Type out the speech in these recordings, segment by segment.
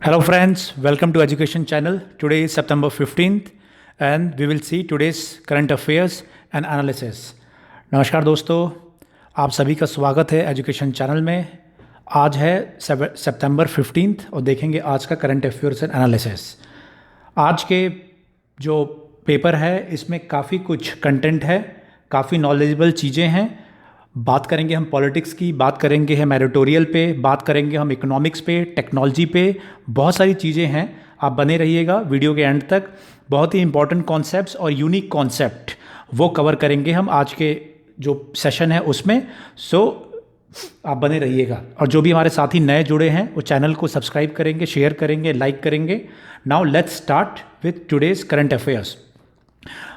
Hello friends, welcome to Education Channel. Today is September 15th and we will see today's current affairs and analysis. नमस्कार दोस्तों, आप सभी का स्वागत है एजुकेशन चैनल में। आज है सितंबर 15th और देखेंगे आज का करंट अफेयर्स एंड एनालिसिस। आज के जो पेपर है इसमें काफ़ी कुछ कंटेंट है, काफ़ी नॉलेजेबल चीज़ें हैं। बात करेंगे हम पॉलिटिक्स की, बात करेंगे हम एडिटोरियल पे, बात करेंगे हम इकोनॉमिक्स पे, टेक्नोलॉजी पे, बहुत सारी चीज़ें हैं। आप बने रहिएगा वीडियो के एंड तक। बहुत ही इंपॉर्टेंट कॉन्सेप्ट्स और यूनिक कॉन्सेप्ट वो कवर करेंगे हम आज के जो सेशन है उसमें। सो आप बने रहिएगा और जो भी हमारे साथी नए जुड़े हैं वो चैनल को सब्सक्राइब करेंगे, शेयर करेंगे, लाइक करेंगे। Now let's start with today's current affairs.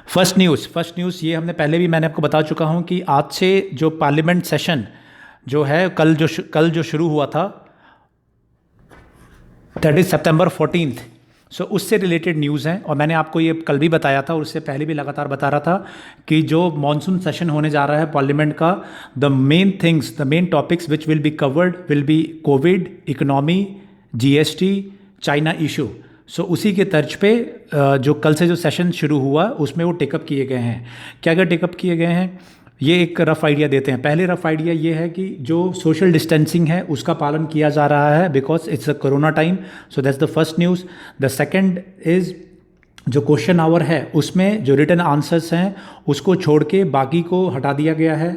First news ये मैंने आपको बता चुका हूँ कि आज से जो पार्लियामेंट सेशन जो है कल जो शुरू हुआ था, दैट इज सितंबर 14th। सो उससे रिलेटेड न्यूज़ हैं और मैंने आपको ये कल भी बताया था और उससे पहले भी लगातार बता रहा था कि जो मॉनसून सेशन होने जा रहा है पार्लियामेंट का, the main topics which will be covered will be Covid, economy, GST, China issue. So उसी के तर्ज पे जो कल से जो सेशन शुरू हुआ उसमें वो टेकअप किए गए हैं। क्या क्या टेकअप किए गए हैं ये एक रफ़ आइडिया देते हैं। पहले रफ़ आइडिया ये है कि जो सोशल डिस्टेंसिंग है उसका पालन किया जा रहा है because it's a corona time. So that's the first news. The second is जो क्वेश्चन आवर है उसमें जो रिटन आंसर्स हैं उसको छोड़ के बाकी को हटा दिया गया है।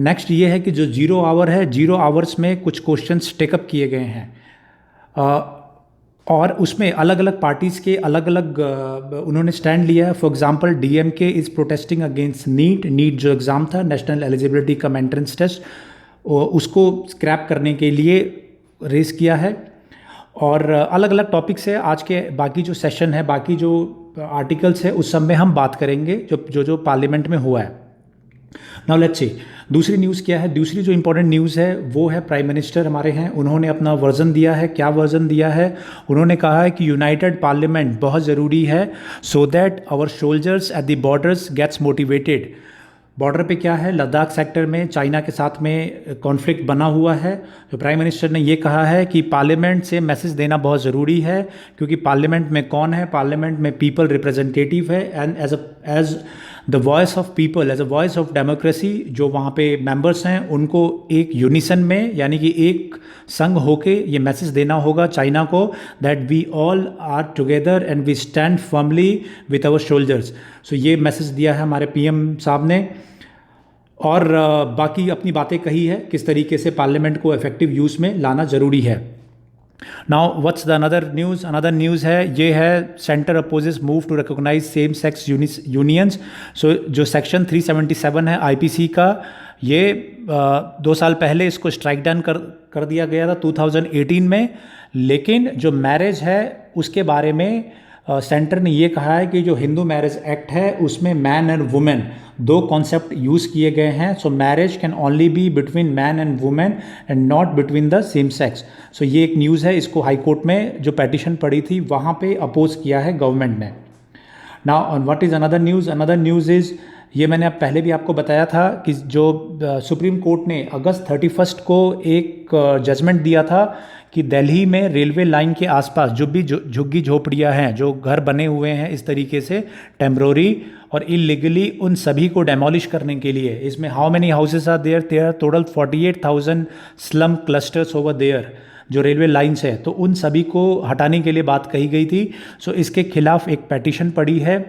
नेक्स्ट ये है कि जो जीरो आवर है, जीरो आवर्स में कुछ क्वेश्चंस टेकअप किए गए हैं और उसमें अलग अलग पार्टीज़ के अलग अलग उन्होंने स्टैंड लिया है। For example DMK is protesting against NEET जो एग्ज़ाम था, national eligibility cum entrance test, उसको स्क्रैप करने के लिए रेस किया है। और अलग अलग टॉपिक्स है आज के। बाकी जो सेशन है, बाकी जो आर्टिकल्स है उस सब में हम बात करेंगे जो पार्लियामेंट में हुआ है। नाउ लेट्स सी दूसरी न्यूज़ क्या है। दूसरी जो इंपॉर्टेंट न्यूज़ है वो है प्राइम मिनिस्टर हमारे हैं, उन्होंने अपना वर्जन दिया है। क्या वर्जन दिया है? उन्होंने कहा है कि यूनाइटेड पार्लियामेंट बहुत ज़रूरी है so that our soldiers at the borders gets motivated. Border पे क्या है, लद्दाख सेक्टर में चाइना के साथ में कॉन्फ्लिक्ट बना हुआ है। तो प्राइम मिनिस्टर ने ये कहा है कि पार्लियामेंट से मैसेज देना बहुत ज़रूरी है क्योंकि पार्लियामेंट में कौन है, पार्लियामेंट में पीपल रिप्रेजेंटेटिव है and as the voice of people, as a voice of democracy, जो वहाँ पे मेंबर्स हैं उनको एक यूनिसन में यानी कि एक संग होके ये मैसेज देना होगा चाइना को that we all are together and we stand firmly with our soldiers. So ये मैसेज दिया है हमारे पीएम साहब ने और बाकी अपनी बातें कही है किस तरीके से पार्लियामेंट को इफेक्टिव यूज़ में लाना ज़रूरी है। Now what's the another news? Another news है ये है centre opposes move to recognise same sex unions. So जो सेक्शन 377 है आईपीसी का, ये 2 साल पहले इसको स्ट्राइक डाउन कर दिया गया था 2018 में। लेकिन जो मैरिज है उसके बारे में सेंटर ने ये कहा है कि जो हिंदू मैरिज एक्ट है उसमें मैन एंड वुमेन दो कॉन्सेप्ट यूज़ किए गए हैं। So marriage can only be between man and women and not between the same sex. So ये एक न्यूज़ है, इसको हाई कोर्ट में जो पेटिशन पड़ी थी वहाँ पे अपोज किया है गवर्नमेंट ने। Now what is another news? Another news is ये मैंने पहले भी आपको बताया था कि जो सुप्रीम कोर्ट ने अगस्त 31 को एक जजमेंट दिया था कि दिल्ली में रेलवे लाइन के आसपास जो भी झुग्गी झोपड़ियाँ हैं, जो घर बने हुए हैं इस तरीके से टेम्परोरी और इलीगली, उन सभी को डेमोलिश करने के लिए, इसमें how many houses are there total 48,000 slum clusters over there जो रेलवे लाइन्स है, तो उन सभी को हटाने के लिए बात कही गई थी। सो इसके खिलाफ एक पेटिशन पड़ी है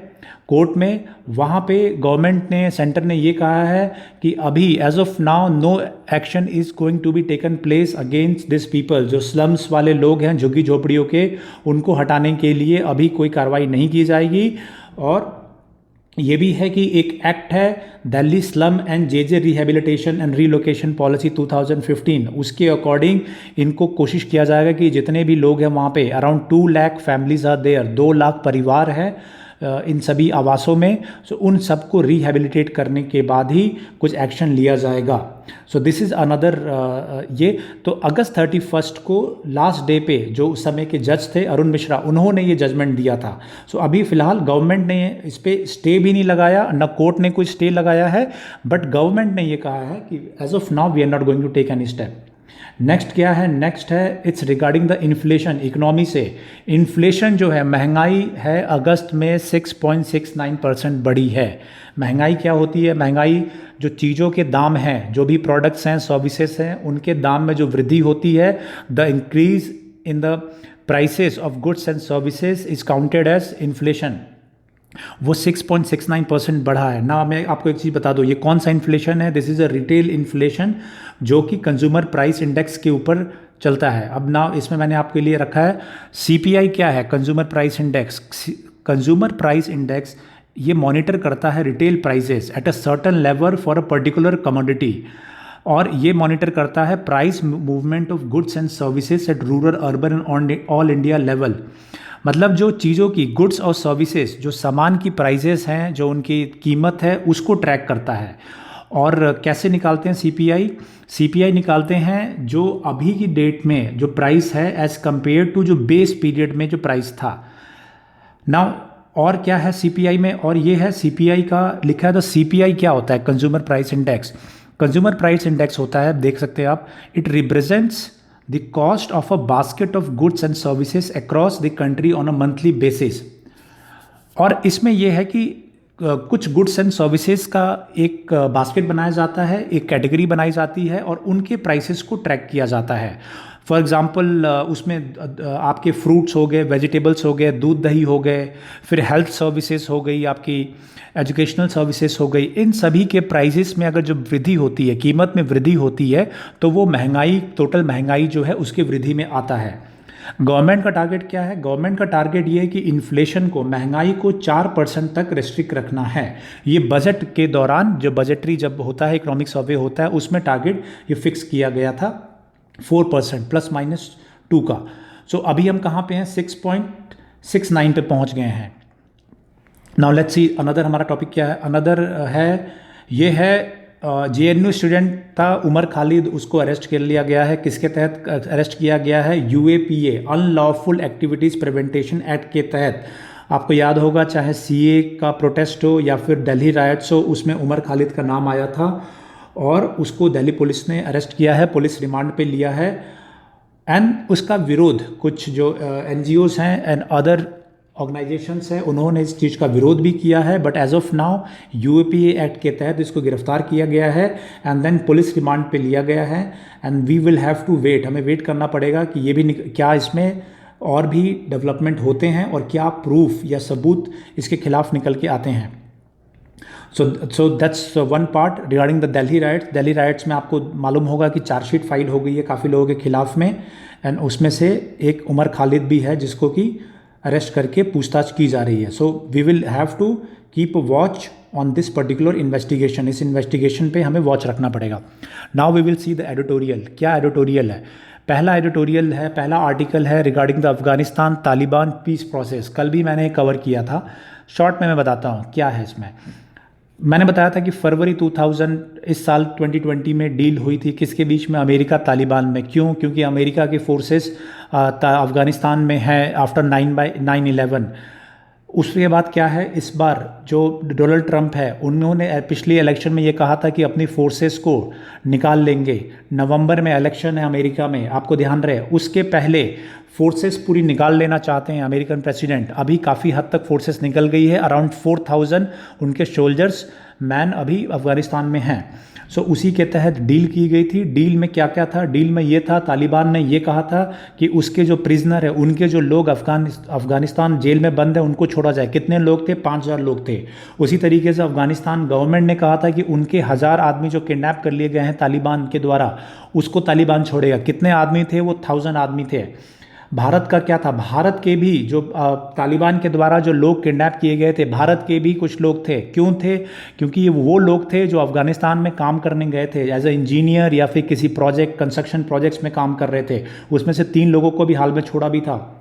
कोर्ट में। वहाँ पे गवर्नमेंट ने, सेंटर ने ये कहा है कि अभी as of now no action is going to be taken place against this people. जो स्लम्स वाले लोग हैं झुग्गी झोपड़ियों के, उनको हटाने के लिए अभी कोई कार्रवाई नहीं की जाएगी। और ये भी है कि एक एक्ट है Delhi slum and JJ rehabilitation and relocation policy 2015, उसके अकॉर्डिंग इनको कोशिश किया जाएगा कि जितने भी लोग हैं वहाँ पे around 2 lakh families are there, 2 lakh परिवार है इन सभी आवासों में। सो उन सबको रिहेबिलिटेट करने के बाद ही कुछ एक्शन लिया जाएगा। सो दिस इज़ अनदर ये। तो अगस्त 31 को लास्ट डे पे जो उस समय के जज थे अरुण मिश्रा, उन्होंने ये जजमेंट दिया था। सो अभी फ़िलहाल गवर्नमेंट ने इस पर स्टे भी नहीं लगाया, न कोर्ट ने कोई स्टे लगाया है, बट गवर्नमेंट ने ये कहा है कि as of now we are not going to take any step. Next क्या है, नेक्स्ट है it's regarding the inflation, economy से। इन्फ्लेशन जो है, महंगाई है अगस्त में 6.69% बढ़ी है। महंगाई क्या होती है? महंगाई जो चीज़ों के दाम हैं, जो भी प्रोडक्ट्स हैं, सर्विसेज हैं, उनके दाम में जो वृद्धि होती है, the increase in the prices of goods and services is counted as inflation. वो 6.69% बढ़ा है ना। मैं आपको एक चीज़ बता दूँ, ये कौन सा इन्फ्लेशन है? This is a retail inflation जो कि कंज्यूमर प्राइस इंडेक्स के ऊपर चलता है। अब ना इसमें मैंने आपके लिए रखा है सीपीआई क्या है, consumer price index. Consumer price index ये मॉनिटर करता है retail prices at a certain level for a particular commodity, और ये मॉनिटर करता है price movement of goods and services at rural, urban and all India level. मतलब जो चीज़ों की, गुड्स और सर्विसेज, जो सामान की प्राइसेस हैं, जो उनकी कीमत है, उसको ट्रैक करता है। और कैसे निकालते हैं सीपीआई? सीपीआई निकालते हैं जो अभी की डेट में जो प्राइस है एज़ कंपेयर टू जो बेस पीरियड में जो प्राइस था ना। और क्या है सीपीआई में? और ये है सीपीआई का लिखा है। तो सीपीआई क्या होता है? Consumer price index. Consumer price index होता है, देख सकते हैं आप, it represents the cost of a basket of goods and services across the country on a monthly basis. और इसमें यह है कि कुछ गुड्स एंड सर्विसेज का एक बास्केट बनाया जाता है, एक कैटेगरी बनाई जाती है, और उनके प्राइसेस को ट्रैक किया जाता है। फॉर एग्ज़ाम्पल उसमें आपके फ्रूट्स हो गए, वेजिटेबल्स हो गए, दूध दही हो गए, फिर हेल्थ सर्विसेज हो गई, आपकी एजुकेशनल सर्विसेज हो गई। इन सभी के प्राइसेस में अगर जो वृद्धि होती है, कीमत में वृद्धि होती है, तो वो महंगाई, टोटल महंगाई जो है उसके वृद्धि में आता है। गवर्नमेंट का टारगेट क्या है? गवर्नमेंट का टारगेट ये है कि इन्फ्लेशन को, महंगाई को 4% तक रेस्ट्रिक्ट रखना है। ये बजट के दौरान, जो बजटरी जब होता है, इकोनॉमिक सर्वे होता है, उसमें टारगेट ये फिक्स किया गया था 4% +-2 का। सो अभी हम कहाँ पे हैं? 6.69 पे पहुँच गए हैं। नाउ लेट्स सी अनदर, हमारा टॉपिक क्या है? अनदर है, ये है जेएनयू स्टूडेंट था उमर खालिद, उसको अरेस्ट कर लिया गया है। किसके तहत अरेस्ट किया गया है? UAPA, unlawful activities prevention act के तहत। आपको याद होगा, चाहे सीए का प्रोटेस्ट हो या फिर दिल्ली राइट्स हो, उसमें उमर खालिद का नाम आया था और उसको दिल्ली पुलिस ने अरेस्ट किया है, पुलिस रिमांड पे लिया है। एंड उसका विरोध कुछ जो एनजीओज हैं एंड अदर ऑर्गेनाइजेशंस हैं, उन्होंने इस चीज़ का विरोध भी किया है। But as of now UAPA act के तहत इसको गिरफ्तार किया गया है एंड देन पुलिस रिमांड पे लिया गया है। And we will have to wait, हमें वेट करना पड़ेगा कि ये भी क्या इसमें और भी डेवलपमेंट होते हैं और क्या प्रूफ या सबूत इसके खिलाफ निकल के आते हैं। So that's one part regarding the Delhi rights. Delhi rights में आपको मालूम होगा कि चार्जशीट फाइल हो गई है काफ़ी लोगों के खिलाफ में, एंड उसमें से एक उमर खालिद भी है जिसको कि अरेस्ट करके पूछताछ की जा रही है। So we will have to keep watch on this particular investigation. इस इन्वेस्टिगेशन पे हमें वॉच रखना पड़ेगा। Now we will see the editorial. क्या एडिटोरियल है? पहला एडिटोरियल है, पहला आर्टिकल है regarding the Afghanistan Taliban peace process. कल भी मैंने कवर किया था, शॉर्ट में मैं बताता हूँ क्या है इसमें। मैंने बताया था कि फरवरी 2000 इस साल 2020 में डील हुई थी किसके बीच में? अमेरिका तालिबान में। क्यों? क्योंकि अमेरिका के फोर्सेस अफ़गानिस्तान में हैं आफ्टर 9/11। उसके बाद क्या है, इस बार जो डोनाल्ड ट्रंप है, उन्होंने पिछले इलेक्शन में ये कहा था कि अपनी फोर्सेस को निकाल लेंगे। नवंबर में इलेक्शन है अमेरिका में, आपको ध्यान रहे। उसके पहले फोर्सेस पूरी निकाल लेना चाहते हैं अमेरिकन प्रेसिडेंट। अभी काफ़ी हद तक फोर्सेस निकल गई है, अराउंड 4000 उनके सोल्जर्स मैन अभी अफगानिस्तान में हैं। सो उसी के तहत डील की गई थी। डील में क्या क्या था? डील में ये था, तालिबान ने ये कहा था कि उसके जो प्रिजनर है, उनके जो लोग अफगानिस्तान जेल में बंद है, उनको छोड़ा जाए। कितने लोग थे? 5000 लोग थे। उसी तरीके से अफगानिस्तान गवर्नमेंट ने कहा था कि उनके 1000 आदमी जो किडनैप कर लिए गए हैं तालिबान के द्वारा, उसको तालिबान छोड़ेगा। कितने आदमी थे? वो 1000 आदमी थे। भारत का क्या था? भारत के भी जो तालिबान के द्वारा जो लोग किडनैप किए गए थे, भारत के भी कुछ लोग थे। क्यों थे? क्योंकि ये वो लोग थे जो अफगानिस्तान में काम करने गए थे एज ए इंजीनियर या फिर किसी प्रोजेक्ट, कंस्ट्रक्शन प्रोजेक्ट्स में काम कर रहे थे। उसमें से 3 लोगों को भी हाल में छोड़ा भी था।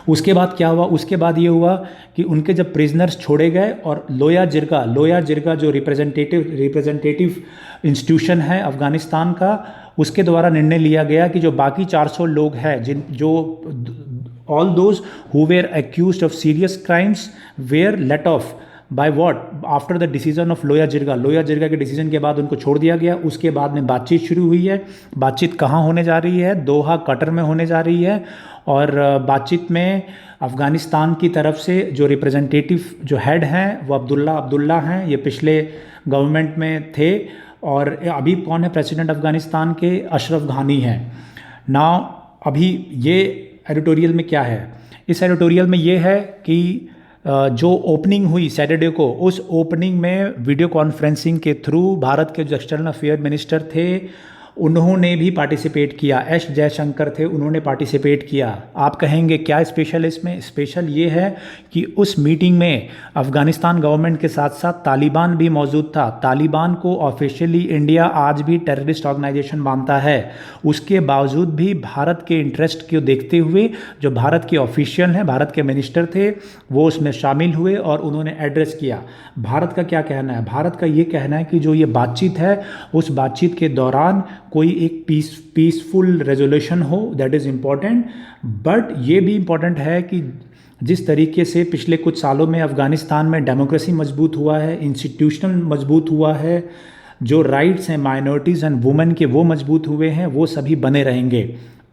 उसके बाद क्या हुआ? उसके बाद ये हुआ कि उनके जब प्रिजनर्स छोड़े गए और लोया जिरगा जो रिप्रेजेंटेटिव इंस्टीट्यूशन है अफगानिस्तान का, उसके द्वारा निर्णय लिया गया कि जो बाकी 400 लोग हैं, all those who were accused of serious crimes were let off by what, after the decision of Loya Jirga के डिसीजन के बाद उनको छोड़ दिया गया। उसके बाद में बातचीत शुरू हुई है। बातचीत कहाँ होने जा रही है? दोहा कतर में होने जा रही है। और बातचीत में अफ़गानिस्तान की तरफ से जो रिप्रेजेंटेटिव जो हेड हैं वो अब्दुल्ला हैं। ये पिछले गवर्नमेंट में थे। और अभी कौन है प्रेसिडेंट अफ़गानिस्तान के? अशरफ घानी हैं। नाउ अभी ये एडिटोरियल में क्या है? इस एडिटोरियल में ये है कि जो ओपनिंग हुई सैटरडे को, उस ओपनिंग में वीडियो कॉन्फ्रेंसिंग के थ्रू भारत के जो एक्सटर्नल अफेयर मिनिस्टर थे उन्होंने भी पार्टिसिपेट किया। एस जयशंकर थे, उन्होंने पार्टिसिपेट किया। आप कहेंगे क्या स्पेशल इसमें? स्पेशल ये है कि उस मीटिंग में अफ़गानिस्तान गवर्नमेंट के साथ साथ तालिबान भी मौजूद था। तालिबान को ऑफिशियली इंडिया आज भी टेररिस्ट ऑर्गेनाइजेशन मानता है। उसके बावजूद भी भारत के इंटरेस्ट को देखते हुए जो भारत के ऑफिशियल हैं, भारत के मिनिस्टर थे, वो उसमें शामिल हुए और उन्होंने एड्रेस किया। भारत का क्या कहना है? भारत का ये कहना है कि जो ये बातचीत है, उस बातचीत के दौरान कोई एक पीसफुल रेजोल्यूशन हो, दैट इज़ इम्पॉर्टेंट। बट ये भी इम्पॉर्टेंट है कि जिस तरीके से पिछले कुछ सालों में अफ़गानिस्तान में डेमोक्रेसी मजबूत हुआ है, इंस्टीट्यूशनल मजबूत हुआ है, जो राइट्स हैं माइनॉरिटीज़ एंड वुमेन के वो मजबूत हुए हैं, वो सभी बने रहेंगे।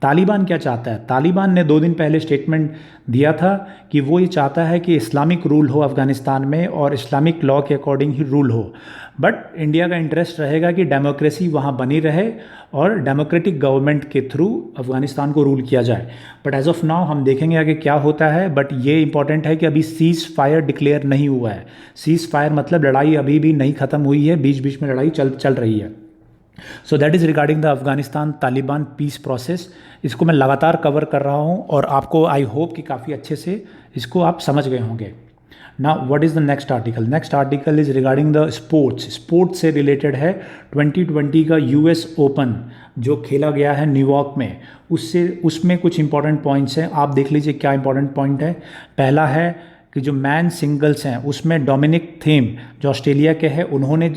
तालिबान क्या चाहता है? तालिबान ने 2 दिन पहले स्टेटमेंट दिया था कि वो ये चाहता है कि इस्लामिक रूल हो अफ़गानिस्तान में और इस्लामिक लॉ के अकॉर्डिंग ही रूल हो। बट इंडिया का इंटरेस्ट रहेगा कि डेमोक्रेसी वहाँ बनी रहे और डेमोक्रेटिक गवर्नमेंट के थ्रू अफ़गानिस्तान को रूल किया जाए। बट एज ऑफ नाउ हम देखेंगे आगे क्या होता है। बट ये इंपॉर्टेंट है कि अभी सीज़ फायर डिक्लेयर नहीं हुआ है। सीज़ फायर मतलब लड़ाई अभी भी नहीं ख़त्म हुई है, बीच बीच में लड़ाई चल रही है। So that is regarding the Afghanistan Taliban peace process. इसको मैं लगातार कवर कर रहा हूँ और आपको आई होप कि काफ़ी अच्छे से इसको आप समझ गए होंगे। Now what is the next article? Next article is regarding the sports से रिलेटेड है। 2020 का US ओपन जो खेला गया है न्यूयॉर्क में, उसमें कुछ इंपॉर्टेंट पॉइंट्स हैं। आप देख लीजिए क्या इंपॉर्टेंट पॉइंट है। पहला है कि जो मैन सिंगल्स हैं उसमें डोमिनिक थीम जो ऑस्ट्रेलिया के हैं उन्होंने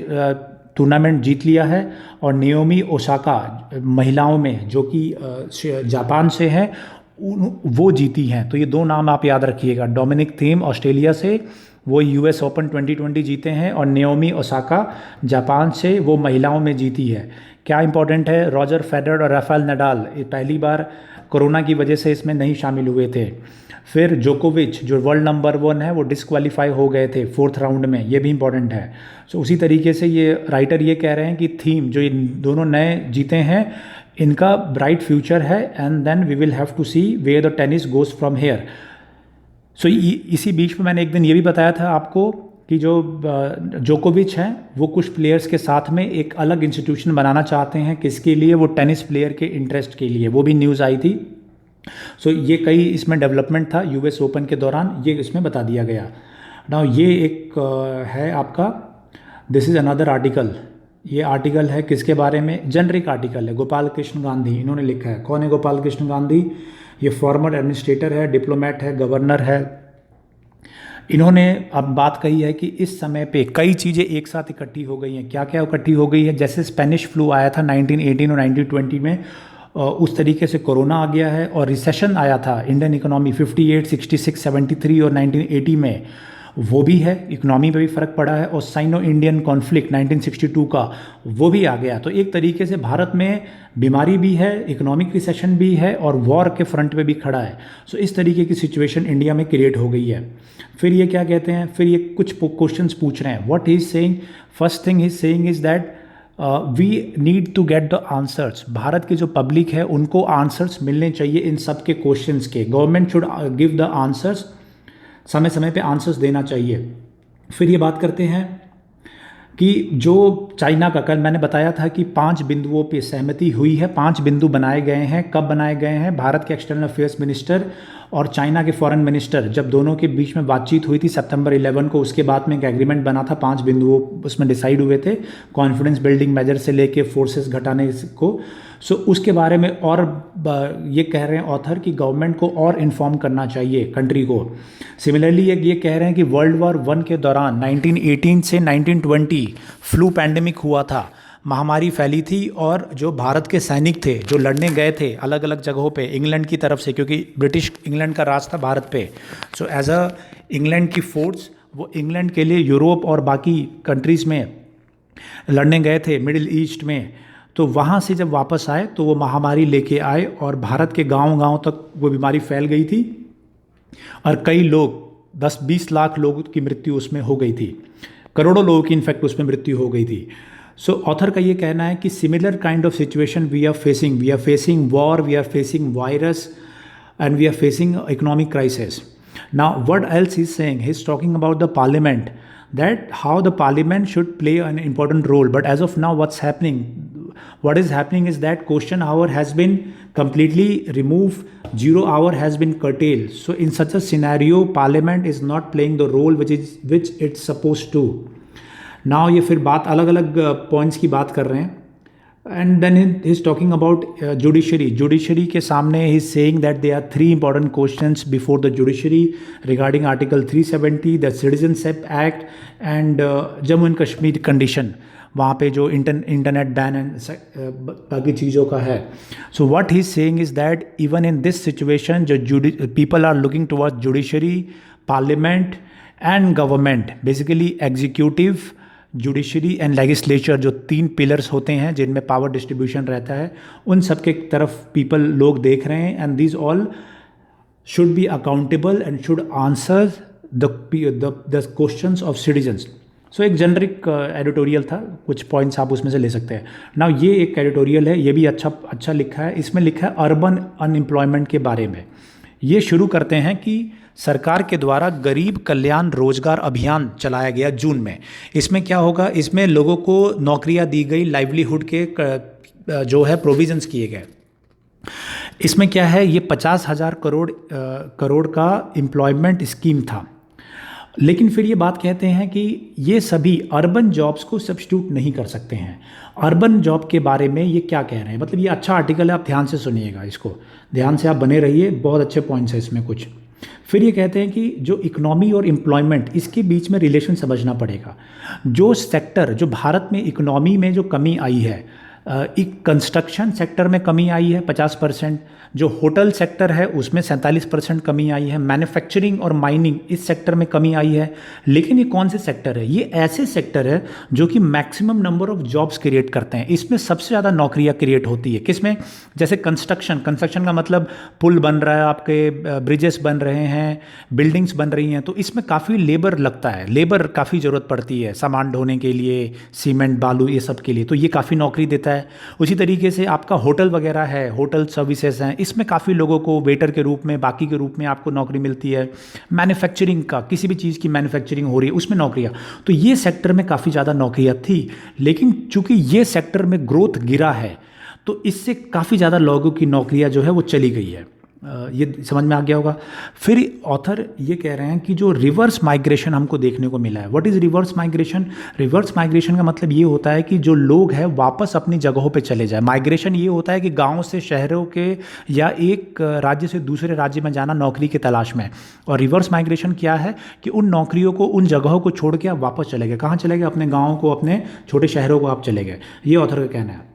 टूर्नामेंट जीत लिया है। और नाओमी ओसाका महिलाओं में जो कि जापान से हैं वो जीती हैं। तो ये 2 नाम आप याद रखिएगा। डोमिनिक थीम ऑस्ट्रेलिया से, वो US ओपन 2020 जीते हैं, और नाओमी ओसाका जापान से, वो महिलाओं में जीती है। क्या इंपॉर्टेंट है? रॉजर फेडरर और राफेल नडाल ये पहली बार कोरोना की वजह से इसमें नहीं शामिल हुए थे। फिर जोकोविच जो वर्ल्ड नंबर 1 है वो डिस्क्वालीफाई हो गए थे 4th राउंड में, ये भी इंपॉर्टेंट है। सो उसी तरीके से ये राइटर ये कह रहे हैं कि थीम जो ये दोनों नए जीते हैं इनका ब्राइट फ्यूचर है, and then we will have to see where the tennis goes from here. So इसी बीच में मैंने एक दिन ये भी बताया था आपको कि जो जोकोविच हैं वो कुछ प्लेयर्स के साथ में एक अलग इंस्टीट्यूशन बनाना चाहते हैं। किसके लिए? वो टेनिस प्लेयर के इंटरेस्ट के लिए। वो भी न्यूज़ आई थी। सो ये कई इसमें डेवलपमेंट था US ओपन के दौरान, ये इसमें बता दिया गया। नाउ ये एक है आपका, दिस इज़ अनदर आर्टिकल। ये आर्टिकल है किसके बारे में? जेनरिक आर्टिकल है। गोपाल कृष्ण गांधी इन्होंने लिखा है। कौन है गोपाल कृष्ण गांधी? ये फॉर्मर एडमिनिस्ट्रेटर है, डिप्लोमेट है, गवर्नर है। इन्होंने अब बात कही है कि इस समय पे कई चीज़ें एक साथ इकट्ठी हो गई हैं। क्या क्या इकट्ठी हो गई है? जैसे स्पेनिश फ्लू आया था 1918 और 1920 में, उस तरीके से कोरोना आ गया है। और रिसेशन आया था इंडियन इकोनॉमी 58, 66, 73 और 1980 में, वो भी है। इकोनॉमी पे भी फ़र्क पड़ा है। और साइनो इंडियन कॉन्फ्लिक्ट 1962 का वो भी आ गया। तो एक तरीके से भारत में बीमारी भी है, इकोनॉमिक रिसेशन भी है और वॉर के फ्रंट पे भी खड़ा है। सो इस तरीके की सिचुएशन इंडिया में क्रिएट हो गई है। फिर ये क्या कहते हैं? फिर ये कुछ क्वेश्चंस पूछ रहे हैं। What he is saying? First thing he is saying is that we need to get the answers. Bharat की जो पब्लिक है उनको आंसर्स मिलने चाहिए इन सब के क्वेश्चंस के। Government should give the answers, समय समय पे आंसर्स देना चाहिए। फिर ये बात करते हैं कि जो चाइना का, कल मैंने बताया था कि 5 बिंदुओं पे सहमति हुई है। 5 बिंदु बनाए गए हैं। कब बनाए गए हैं? भारत के एक्सटर्नल अफेयर्स मिनिस्टर और चाइना के फॉरेन मिनिस्टर जब दोनों के बीच में बातचीत हुई थी सितंबर 11 को, उसके बाद में एक एग्रीमेंट बना था। 5 बिंदुओं उसमें डिसाइड हुए थे, कॉन्फिडेंस बिल्डिंग मेजर से लेके फोर्सेस घटाने को। सो उसके बारे में और ये कह रहे हैं ऑथर कि गवर्नमेंट को और इन्फॉर्म करना चाहिए कंट्री को। सिमिलरली ये कह रहे हैं कि वर्ल्ड वॉर 1 के दौरान 1918 से 1920 फ्लू पैंडेमिक हुआ था, महामारी फैली थी, और जो भारत के सैनिक थे जो लड़ने गए थे अलग अलग जगहों पे इंग्लैंड की तरफ से, क्योंकि ब्रिटिश इंग्लैंड का राज था भारत पे। सो एज अ इंग्लैंड की फोर्स वो इंग्लैंड के लिए यूरोप और बाकी कंट्रीज़ में लड़ने गए थे, मिडिल ईस्ट में। तो वहाँ से जब वापस आए तो वो महामारी लेके आए और भारत के गांव-गांव तक वो बीमारी फैल गई थी और कई लोग 10-20 लाख लोगों की मृत्यु उसमें हो गई थी, करोड़ों लोगों की इनफैक्ट उसमें मृत्यु हो गई थी। सो ऑथर का ये कहना है कि similar kind of situation we are facing war, we are facing virus and we are facing economic crisis. Now, what else he's saying? He's talking about the parliament, that how the parliament should play an important role. But as of now, what is happening is that question hour has been completely removed, 0 hour has been curtailed. So in such a scenario, parliament is not playing the role which it's supposed to. Now ये फिर बात अलग अलग points की बात कर रहे हैं। And then he's talking about judiciary. Judiciary के सामने he's saying that there are 3 important questions before the judiciary regarding Article 370, the Citizenship Act and Jammu and Kashmir condition. वहाँ पे जो इंटरनेट बैन एंड बाकी चीज़ों का है। So what he is saying is that even in this situation जो people are looking towards judiciary, parliament and government, basically executive, judiciary and legislature, जो 3 pillars होते हैं जिनमें पावर डिस्ट्रीब्यूशन रहता है, उन सब के तरफ लोग देख रहे हैं। And these all should be accountable and should answer the questions of citizens. So एक जेनरिक एडिटोरियल था, कुछ पॉइंट्स आप उसमें से ले सकते हैं। नाउ ये एक एडिटोरियल है, ये भी अच्छा लिखा है। इसमें लिखा है अर्बन अनएम्प्लॉयमेंट के बारे में। ये शुरू करते हैं कि सरकार के द्वारा गरीब कल्याण रोजगार अभियान चलाया गया जून में। इसमें क्या होगा, इसमें लोगों को नौकरियां दी गई, लाइवलीहुड के जो है प्रोविजंस किए गए। इसमें क्या है, ये 50,000 करोड़ का एम्प्लॉयमेंट स्कीम था। लेकिन फिर ये बात कहते हैं कि ये सभी अर्बन जॉब्स को सब्स्टिट्यूट नहीं कर सकते हैं। अर्बन जॉब के बारे में ये क्या कह रहे हैं, मतलब ये अच्छा आर्टिकल है, आप ध्यान से सुनिएगा, इसको ध्यान से आप बने रहिए, बहुत अच्छे पॉइंट्स हैं इसमें कुछ। फिर ये कहते हैं कि जो इकोनॉमी और एम्प्लॉयमेंट, इसके बीच में रिलेशन समझना पड़ेगा। जो सेक्टर, जो भारत में इकोनॉमी में जो कमी आई है, कंस्ट्रक्शन सेक्टर में कमी आई है 50%, जो होटल सेक्टर है उसमें 47% कमी आई है, मैन्युफैक्चरिंग और माइनिंग इस सेक्टर में कमी आई है। लेकिन ये कौन से सेक्टर है, ये ऐसे सेक्टर है जो कि maximum number of jobs create करते हैं। इसमें सबसे ज़्यादा नौकरियां क्रिएट होती है किसमें, जैसे कंस्ट्रक्शन का मतलब पुल बन रहा है, आपके ब्रिजेस बन रहे हैं, बिल्डिंग्स बन रही हैं, तो इसमें काफ़ी लेबर लगता है, लेबर काफ़ी ज़रूरत पड़ती है सामान ढोने के लिए, सीमेंट बालू ये सब के लिए, तो ये काफ़ी नौकरी देता है। उसी तरीके से आपका होटल वगैरह है, होटल सर्विसेज हैं, इसमें काफ़ी लोगों को वेटर के रूप में, बाकी के रूप में आपको नौकरी मिलती है। मैन्युफैक्चरिंग का, किसी भी चीज़ की मैन्युफैक्चरिंग हो रही है उसमें नौकरियां, तो ये सेक्टर में काफ़ी ज़्यादा नौकरियां थी। लेकिन चूंकि ये सेक्टर में ग्रोथ गिरा है तो इससे काफ़ी ज़्यादा लोगों की नौकरियां जो है वो चली गई है। ये समझ में आ गया होगा। फिर ऑथर ये कह रहे हैं कि जो रिवर्स माइग्रेशन हमको देखने को मिला है। What is reverse migration? Reverse migration का मतलब ये होता है कि जो लोग हैं वापस अपनी जगहों पे चले जाए। माइग्रेशन ये होता है कि गांव से शहरों के या एक राज्य से दूसरे राज्य में जाना नौकरी की तलाश में। और रिवर्स माइग्रेशन क्या है कि उन नौकरियों को, उन जगहों को छोड़ के आप वापस चले गए। कहाँ चले गए? अपने गाँव को, अपने छोटे शहरों को आप चले गए। ये ऑथर का कहना है।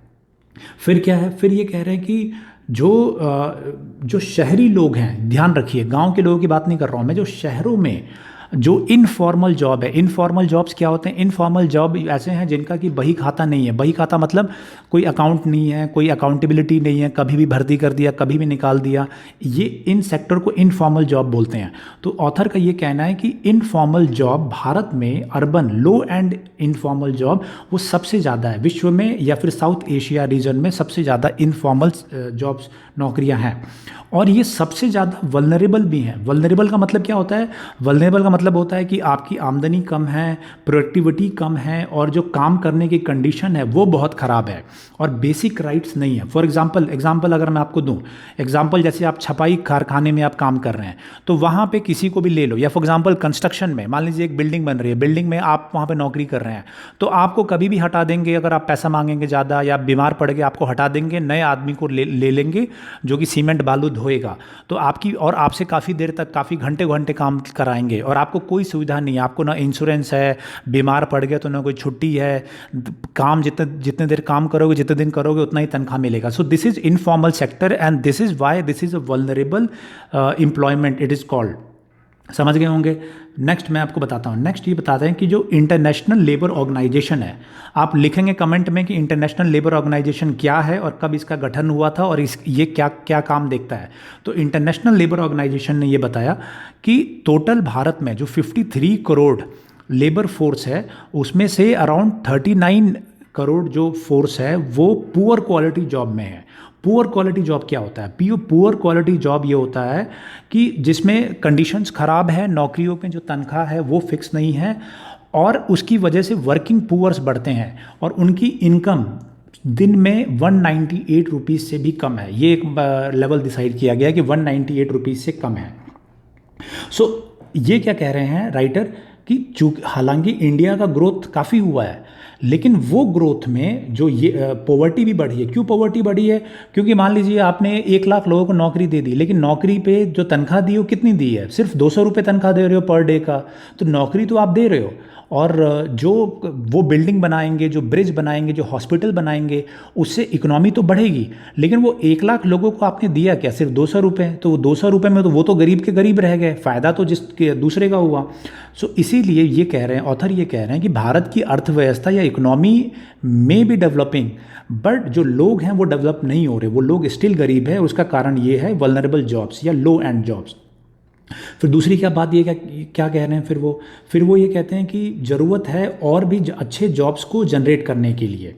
फिर क्या है, फिर ये कह रहे हैं कि जो शहरी लोग हैं, ध्यान रखिए गांव के लोगों की बात नहीं कर रहा हूँ मैं, जो शहरों में जो इनफॉर्मल जॉब है। इनफॉर्मल जॉब्स क्या होते हैं? इनफॉर्मल जॉब ऐसे हैं जिनका कि बही खाता नहीं है। बही खाता मतलब कोई अकाउंट नहीं है, कोई अकाउंटेबिलिटी नहीं है, कभी भी भर्ती कर दिया, कभी भी निकाल दिया। ये इन सेक्टर को इनफॉर्मल जॉब बोलते हैं। तो ऑथर का ये कहना है कि इनफॉर्मल जॉब भारत में, urban low and informal job वो सबसे ज़्यादा है विश्व में, या फिर साउथ एशिया रीजन में सबसे ज़्यादा इनफॉर्मल जॉब्स, नौकरियां हैं। और ये सबसे ज़्यादा वल्नरेबल भी हैं। वल्नरेबल का मतलब क्या होता है? वल्नरेबल का मतलब होता है कि आपकी आमदनी कम है, प्रोडक्टिविटी कम है, और जो काम करने की कंडीशन है वो बहुत ख़राब है, और बेसिक राइट्स नहीं है। फॉर एग्जांपल अगर मैं आपको दूं, एग्जांपल जैसे आप छपाई कारखाने में आप काम कर रहे हैं, तो वहाँ पे किसी को भी ले लो, या फॉर एग्जांपल कंस्ट्रक्शन में, मान लीजिए एक बिल्डिंग बन रही है, बिल्डिंग में आप वहाँ पर नौकरी कर रहे हैं, तो आपको कभी भी हटा देंगे अगर आप पैसा मांगेंगे ज़्यादा, या बीमार पड़ गए आपको हटा देंगे, नए आदमी को ले लेंगे जो कि सीमेंट बालू धोएगा, तो आपकी और आपसे काफ़ी देर तक, काफ़ी घंटे काम कराएंगे, और आपको कोई सुविधा नहीं है, आपको ना इंश्योरेंस है, बीमार पड़ गए तो ना कोई छुट्टी है, काम जितने देर काम करोगे, जितने दिन करोगे उतना ही तनख्वाह मिलेगा। So this is informal sector and this is why this is a vulnerable employment it is called. समझ गए होंगे। नेक्स्ट मैं आपको बताता हूँ, नेक्स्ट ये बताते हैं कि जो इंटरनेशनल लेबर ऑर्गेनाइजेशन है, आप लिखेंगे कमेंट में कि इंटरनेशनल लेबर ऑर्गेनाइजेशन क्या है और कब इसका गठन हुआ था और इस ये क्या क्या काम देखता है। तो इंटरनेशनल लेबर ऑर्गेनाइजेशन ने ये बताया कि टोटल भारत में जो 53 करोड़ लेबर फोर्स है, उसमें से अराउंड 39 करोड़ जो फोर्स है वो पुअर क्वालिटी जॉब में है। पुअर क्वालिटी जॉब क्या होता है? पुअर क्वालिटी जॉब ये होता है कि जिसमें कंडीशंस ख़राब है, नौकरियों में जो तनख्वाह है वो फिक्स नहीं है, और उसकी वजह से वर्किंग पुअर्स बढ़ते हैं और उनकी इनकम दिन में 198 रुपीज़ से भी कम है। ये एक लेवल डिसाइड किया गया कि 198 रुपीज़ से कम है। सो ये क्या कह रहे हैं राइटर कि चूँकि हालांकि इंडिया का ग्रोथ काफ़ी हुआ है, लेकिन वो ग्रोथ में जो ये पॉवर्टी भी बढ़ी है। क्यों पॉवर्टी बढ़ी है? क्योंकि मान लीजिए आपने 1 लाख लोगों को नौकरी दे दी, लेकिन नौकरी पे जो तनख्वाह दी वो कितनी दी है? सिर्फ 200 रुपये तनख्वाह दे रहे हो पर डे का। तो नौकरी तो आप दे रहे हो, और जो वो बिल्डिंग बनाएंगे, जो ब्रिज बनाएंगे, जो हॉस्पिटल बनाएंगे, उससे इकोनॉमी तो बढ़ेगी। लेकिन वो 1 लाख लोगों को आपने दिया क्या? सिर्फ 200 रुपये। तो 200 रुपये में तो वो तो गरीब के गरीब रह गए, फ़ायदा तो जिसके दूसरे का हुआ। सो इसीलिए ये कह रहे हैं, ऑथर ये कह रहे हैं कि भारत की अर्थव्यवस्था या इकोनॉमी में भी डेवलपिंग, बट जो लोग हैं वो डेवलप नहीं हो रहे, वो लोग स्टिल गरीब है। उसका कारण ये है वल्नरेबल जॉब्स या लो एंड जॉब्स। फिर दूसरी क्या बात, ये क्या कह रहे हैं फिर वो ये कहते हैं कि ज़रूरत है और भी अच्छे जॉब्स को जनरेट करने के लिए।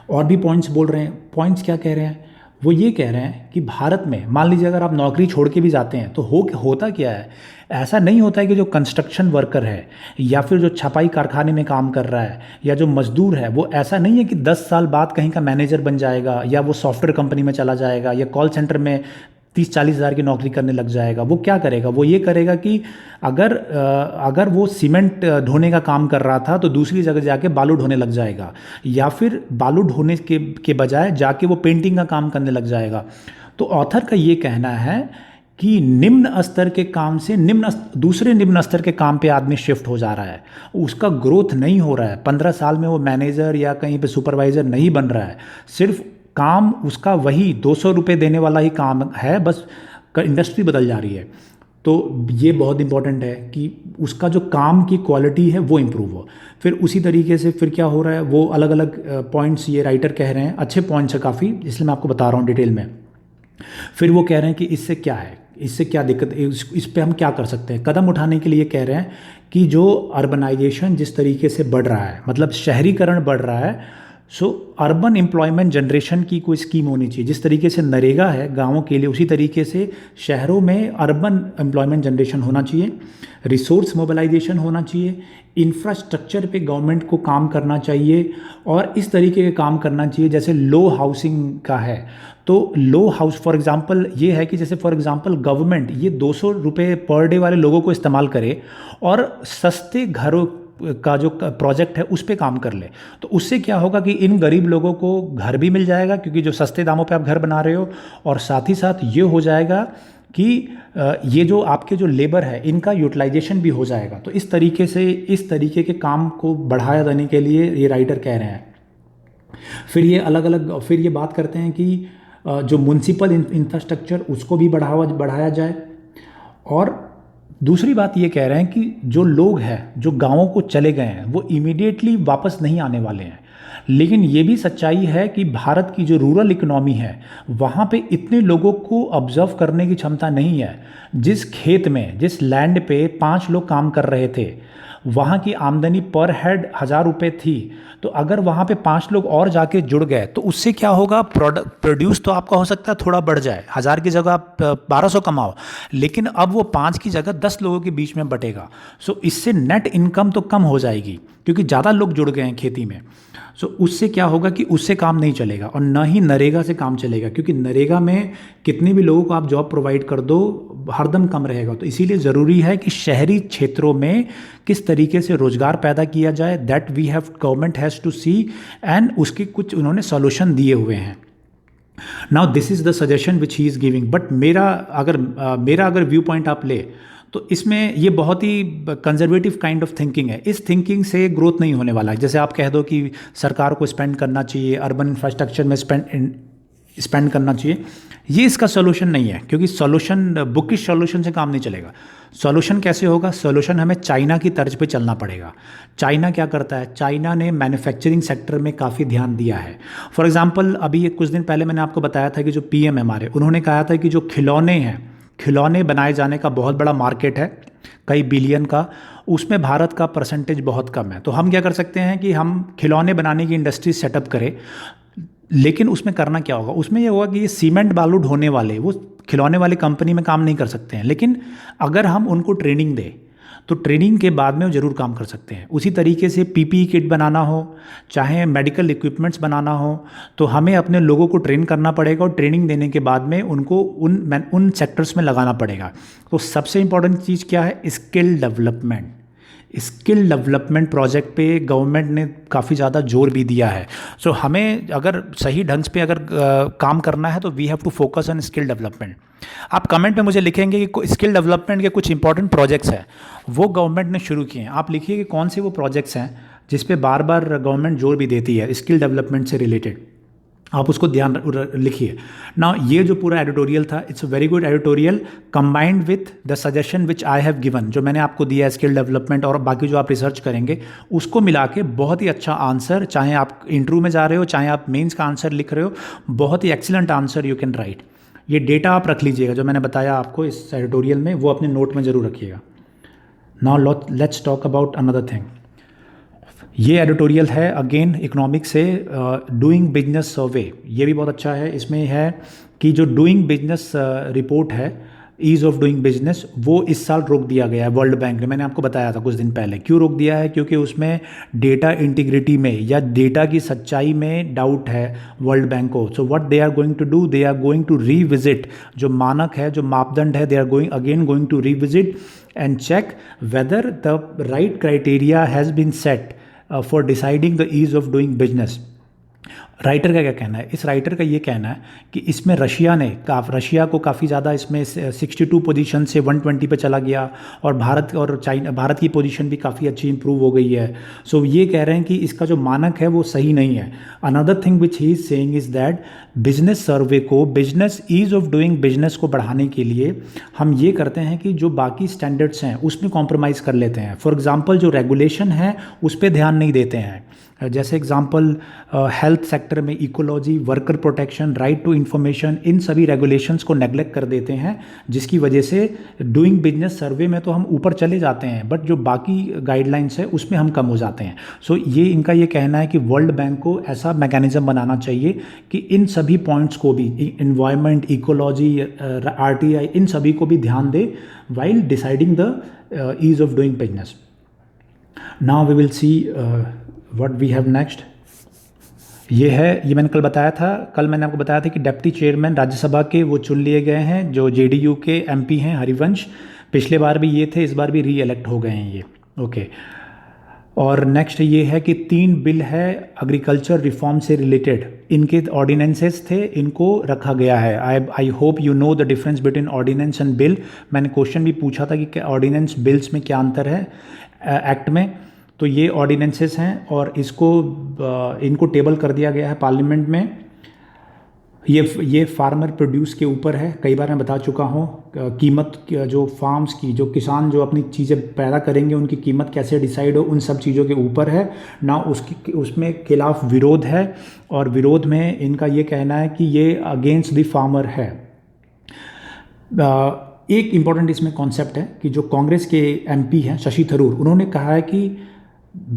और भी पॉइंट्स बोल रहे हैं। पॉइंट्स क्या कह रहे हैं? वो ये कह रहे हैं कि भारत में मान लीजिए अगर आप नौकरी छोड़ के भी जाते हैं तो होता क्या है? ऐसा नहीं होता है कि जो कंस्ट्रक्शन वर्कर है या फिर जो छपाई कारखाने में काम कर रहा है या जो मजदूर है, वो ऐसा नहीं है कि 10 साल बाद कहीं का मैनेजर बन जाएगा या वो सॉफ्टवेयर कंपनी में चला जाएगा या कॉल सेंटर में 30-40 हज़ार की नौकरी करने लग जाएगा। वो क्या करेगा? वो ये करेगा कि अगर वो सीमेंट ढोने का काम कर रहा था तो दूसरी जगह जाके बालू ढोने लग जाएगा, या फिर बालू ढोने के बजाय जाके वो पेंटिंग का काम करने लग जाएगा। तो ऑथर का ये कहना है कि निम्न स्तर के काम से दूसरे निम्न स्तर के काम पे आदमी शिफ्ट हो जा रहा है, उसका ग्रोथ नहीं हो रहा है। 15 साल में वो मैनेजर या कहीं पे सुपरवाइज़र नहीं बन रहा है, सिर्फ काम उसका वही 200 रुपये देने वाला ही काम है, बस इंडस्ट्री बदल जा रही है। तो ये बहुत इंपॉर्टेंट है कि उसका जो काम की क्वालिटी है वो इम्प्रूव हो। फिर उसी तरीके से फिर क्या हो रहा है, वो अलग अलग पॉइंट्स ये राइटर कह रहे हैं, अच्छे पॉइंट्स है काफ़ी, इसलिए मैं आपको बता रहा हूँ डिटेल में। फिर वो कह रहे हैं कि इससे क्या है, इससे क्या दिक्कत, इस पे हम क्या कर सकते हैं। कदम उठाने के लिए कह रहे हैं कि जो अर्बनाइजेशन जिस तरीके से बढ़ रहा है, मतलब शहरीकरण बढ़ रहा है, सो अर्बन एम्प्लॉयमेंट जनरेशन की कोई स्कीम होनी चाहिए। जिस तरीके से नरेगा है गाँवों के लिए, उसी तरीके से शहरों में अर्बन एम्प्लॉयमेंट जनरेशन होना चाहिए। रिसोर्स मोबिलाइजेशन होना चाहिए। इंफ्रास्ट्रक्चर पे गवर्नमेंट को काम करना चाहिए, और इस तरीके के काम करना चाहिए जैसे लो हाउसिंग का है। तो लो हाउस फॉर एग्जांपल ये है कि जैसे फॉर एग्जांपल गवर्नमेंट ये 200 रुपये पर डे वाले लोगों को इस्तेमाल करे और सस्ते घरों का जो प्रोजेक्ट है उस पे काम कर ले। तो उससे क्या होगा कि इन गरीब लोगों को घर भी मिल जाएगा, क्योंकि जो सस्ते दामों पे आप घर बना रहे हो, और साथ ही साथ ये हो जाएगा कि ये जो आपके जो लेबर है इनका यूटिलाइजेशन भी हो जाएगा। तो इस तरीके के काम को बढ़ाया देने के लिए ये राइटर कह रहे हैं। फिर ये बात करते हैं कि जो म्युनिसिपल इंफ्रास्ट्रक्चर उसको भी बढ़ाया जाए। और दूसरी बात ये कह रहे हैं कि जो लोग हैं जो गाँवों को चले गए हैं वो इमीडिएटली वापस नहीं आने वाले हैं। लेकिन ये भी सच्चाई है कि भारत की जो रूरल इकोनॉमी है वहाँ पे इतने लोगों को ऑब्जर्व करने की क्षमता नहीं है। जिस खेत में, जिस लैंड पे 5 लोग काम कर रहे थे, वहाँ की आमदनी पर हेड 1000 रुपये थी। तो अगर वहाँ पे 5 लोग और जाके जुड़ गए तो उससे क्या होगा, प्रोड्यूस तो आपका हो सकता है थोड़ा बढ़ जाए, 1000 की जगह आप 1200 कमाओ, लेकिन अब वो 5 की जगह 10 लोगों के बीच में बटेगा। सो इससे नेट इनकम तो कम हो जाएगी क्योंकि ज़्यादा लोग जुड़ गए हैं खेती में। सो उससे क्या होगा कि उससे काम नहीं चलेगा, और ना ही नरेगा से काम चलेगा, क्योंकि नरेगा में कितने भी लोगों को आप जॉब प्रोवाइड कर दो हरदम कम रहेगा। तो इसीलिए ज़रूरी है कि शहरी क्षेत्रों में किस तरीके से रोज़गार पैदा किया जाए, that we have government has to see, and उसके कुछ उन्होंने सॉल्यूशन दिए हुए हैं। Now this is the suggestion which he is giving. But मेरा अगर व्यू पॉइंट आप ले तो इसमें ये बहुत ही कंजर्वेटिव काइंड ऑफ थिंकिंग है। इस थिंकिंग से ग्रोथ नहीं होने वाला है। जैसे आप कह दो कि सरकार को स्पेंड करना चाहिए, अर्बन इंफ्रास्ट्रक्चर में स्पेंड करना चाहिए। ये इसका सोल्यूशन नहीं है, क्योंकि सोल्यूशन बुकिश सोल्यूशन से काम नहीं चलेगा। सोल्यूशन कैसे होगा? सोल्यूशन हमें चाइना की तर्ज पे चलना पड़ेगा। चाइना क्या करता है? चाइना ने मैन्युफैक्चरिंग सेक्टर में काफ़ी ध्यान दिया है। फॉर एग्जांपल अभी कुछ दिन पहले मैंने आपको बताया था कि जो पीएम हमारे, उन्होंने कहा था कि जो खिलौने हैं, खिलौने बनाए जाने का बहुत बड़ा मार्केट है, कई बिलियन का, उसमें भारत का परसेंटेज बहुत कम है। तो हम क्या कर सकते हैं कि हम खिलौने बनाने की इंडस्ट्री सेटअप करें। लेकिन उसमें करना क्या होगा? उसमें ये होगा कि ये सीमेंट बालू ढोने वाले, वो खिलौने वाली कंपनी में काम नहीं कर सकते हैं। लेकिन अगर हम उनको ट्रेनिंग दें तो ट्रेनिंग के बाद में वो ज़रूर काम कर सकते हैं। उसी तरीके से पीपीई किट बनाना हो, चाहे मेडिकल इक्विपमेंट्स बनाना हो, तो हमें अपने लोगों को ट्रेन करना पड़ेगा और ट्रेनिंग देने के बाद में उनको उन सेक्टर्स में लगाना पड़ेगा। तो सबसे इंपॉर्टेंट चीज़ क्या है? Skill development. Skill development project पे गवर्नमेंट ने काफ़ी ज़्यादा जोर भी दिया है। सो हमें अगर सही ढंग पे अगर काम करना है तो we have to focus on skill development. आप कमेंट में मुझे लिखेंगे कि स्किल डेवलपमेंट के कुछ इंपॉर्टेंट प्रोजेक्ट्स हैं वो गवर्नमेंट ने शुरू किए हैं। आप लिखिए कि कौन से वो प्रोजेक्ट्स हैं जिस पे बार बार गवर्नमेंट जोर भी देती है स्किल डेवलपमेंट से रिलेटेड। आप उसको ध्यान लिखिए ना। ये जो पूरा एडिटोरियल था, it's a very good editorial combined with the suggestion which I have given, जो मैंने आपको दिया है स्किल डेवलपमेंट और बाकी जो आप रिसर्च करेंगे उसको मिला के बहुत ही अच्छा आंसर, चाहे आप इंटरव्यू में जा रहे हो चाहे आप मेंस का आंसर लिख रहे हो, बहुत ही excellent answer you can write. ये डेटा आप रख लीजिएगा जो मैंने बताया आपको इस एडिटोरियल में, वो अपने नोट में ज़रूर रखिएगा। Now let's talk about another thing. ये एडिटोरियल है अगेन इकोनॉमिक्स से, डूइंग बिजनेस सर्वे। ये भी बहुत अच्छा है। इसमें है कि जो डूइंग बिजनेस रिपोर्ट है, ईज़ ऑफ डूइंग बिजनेस, वो इस साल रोक दिया गया है वर्ल्ड बैंक ने। मैंने आपको बताया था कुछ दिन पहले। क्यों रोक दिया है? क्योंकि उसमें डेटा इंटीग्रिटी में या डेटा की सच्चाई में डाउट है वर्ल्ड बैंक को। So what they are going to do, they are going to revisit जो मानक है, जो मापदंड है, they are going to revisit and check whether the right criteria has been set for deciding the ease of doing business. Writer का क्या कहना है? इस राइटर का ये कहना है कि इसमें रशिया को काफ़ी ज़्यादा इसमें 62 पोजीशन से 120 पे चला गया, और भारत की पोजीशन भी काफ़ी अच्छी इंप्रूव हो गई है। सो ये कह रहे हैं कि इसका जो मानक है वो सही नहीं है। Another thing which he is saying is that business survey को, business ease of doing business को बढ़ाने के लिए हम ये करते हैं कि जो बाकी स्टैंडर्ड्स हैं उसमें कॉम्प्रोमाइज़ कर लेते हैं। फॉर एग्जांपल जो रेगुलेशन है उस पर ध्यान नहीं देते हैं। जैसे एग्जांपल हेल्थ सेक्टर में ecology, worker protection, right to information, इन सभी रेगुलेशंस को नेग्लेक्ट कर देते हैं, जिसकी वजह से डूइंग बिजनेस सर्वे में तो हम ऊपर चले जाते हैं बट जो बाकी गाइडलाइंस है उसमें हम कम हो जाते हैं। सो ये इनका ये कहना है कि वर्ल्ड बैंक को ऐसा मैकेनिज्म बनाना चाहिए कि इन सभी पॉइंट्स को भी, इन्वायरमेंट, इकोलॉजी, आरटीआई, इन सभी को भी ध्यान दे while deciding the ease of doing business. Now we will see what we have next. ये मैंने कल मैंने आपको बताया था कि डिप्टी चेयरमैन राज्यसभा के वो चुन लिए गए हैं, जो जेडीयू के एमपी हैं हरिवंश। पिछले बार भी ये थे, इस बार भी री इलेक्ट हो गए हैं ये। ओके, और नेक्स्ट ये है कि 3 बिल है एग्रीकल्चर रिफॉर्म से रिलेटेड, इनके ऑर्डिनेंसेस थे, इनको रखा गया है। I hope you know the difference between ordinance and bill. मैंने क्वेश्चन भी पूछा था कि ऑर्डिनेंस बिल्स में क्या अंतर है एक्ट में। तो ये ऑर्डिनेंसेस हैं और इनको टेबल कर दिया गया है पार्लियामेंट में। ये फार्मर प्रोड्यूस के ऊपर है, कई बार मैं बता चुका हूँ। कीमत जो फार्म्स की, जो किसान जो अपनी चीज़ें पैदा करेंगे उनकी कीमत कैसे डिसाइड हो, उन सब चीज़ों के ऊपर है ना। उसमें खिलाफ विरोध है, और विरोध में इनका ये कहना है कि ये अगेंस्ट द फार्मर है। एक इम्पॉर्टेंट इसमें कॉन्सेप्ट है कि जो कांग्रेस के एमपी हैं शशि थरूर, उन्होंने कहा है कि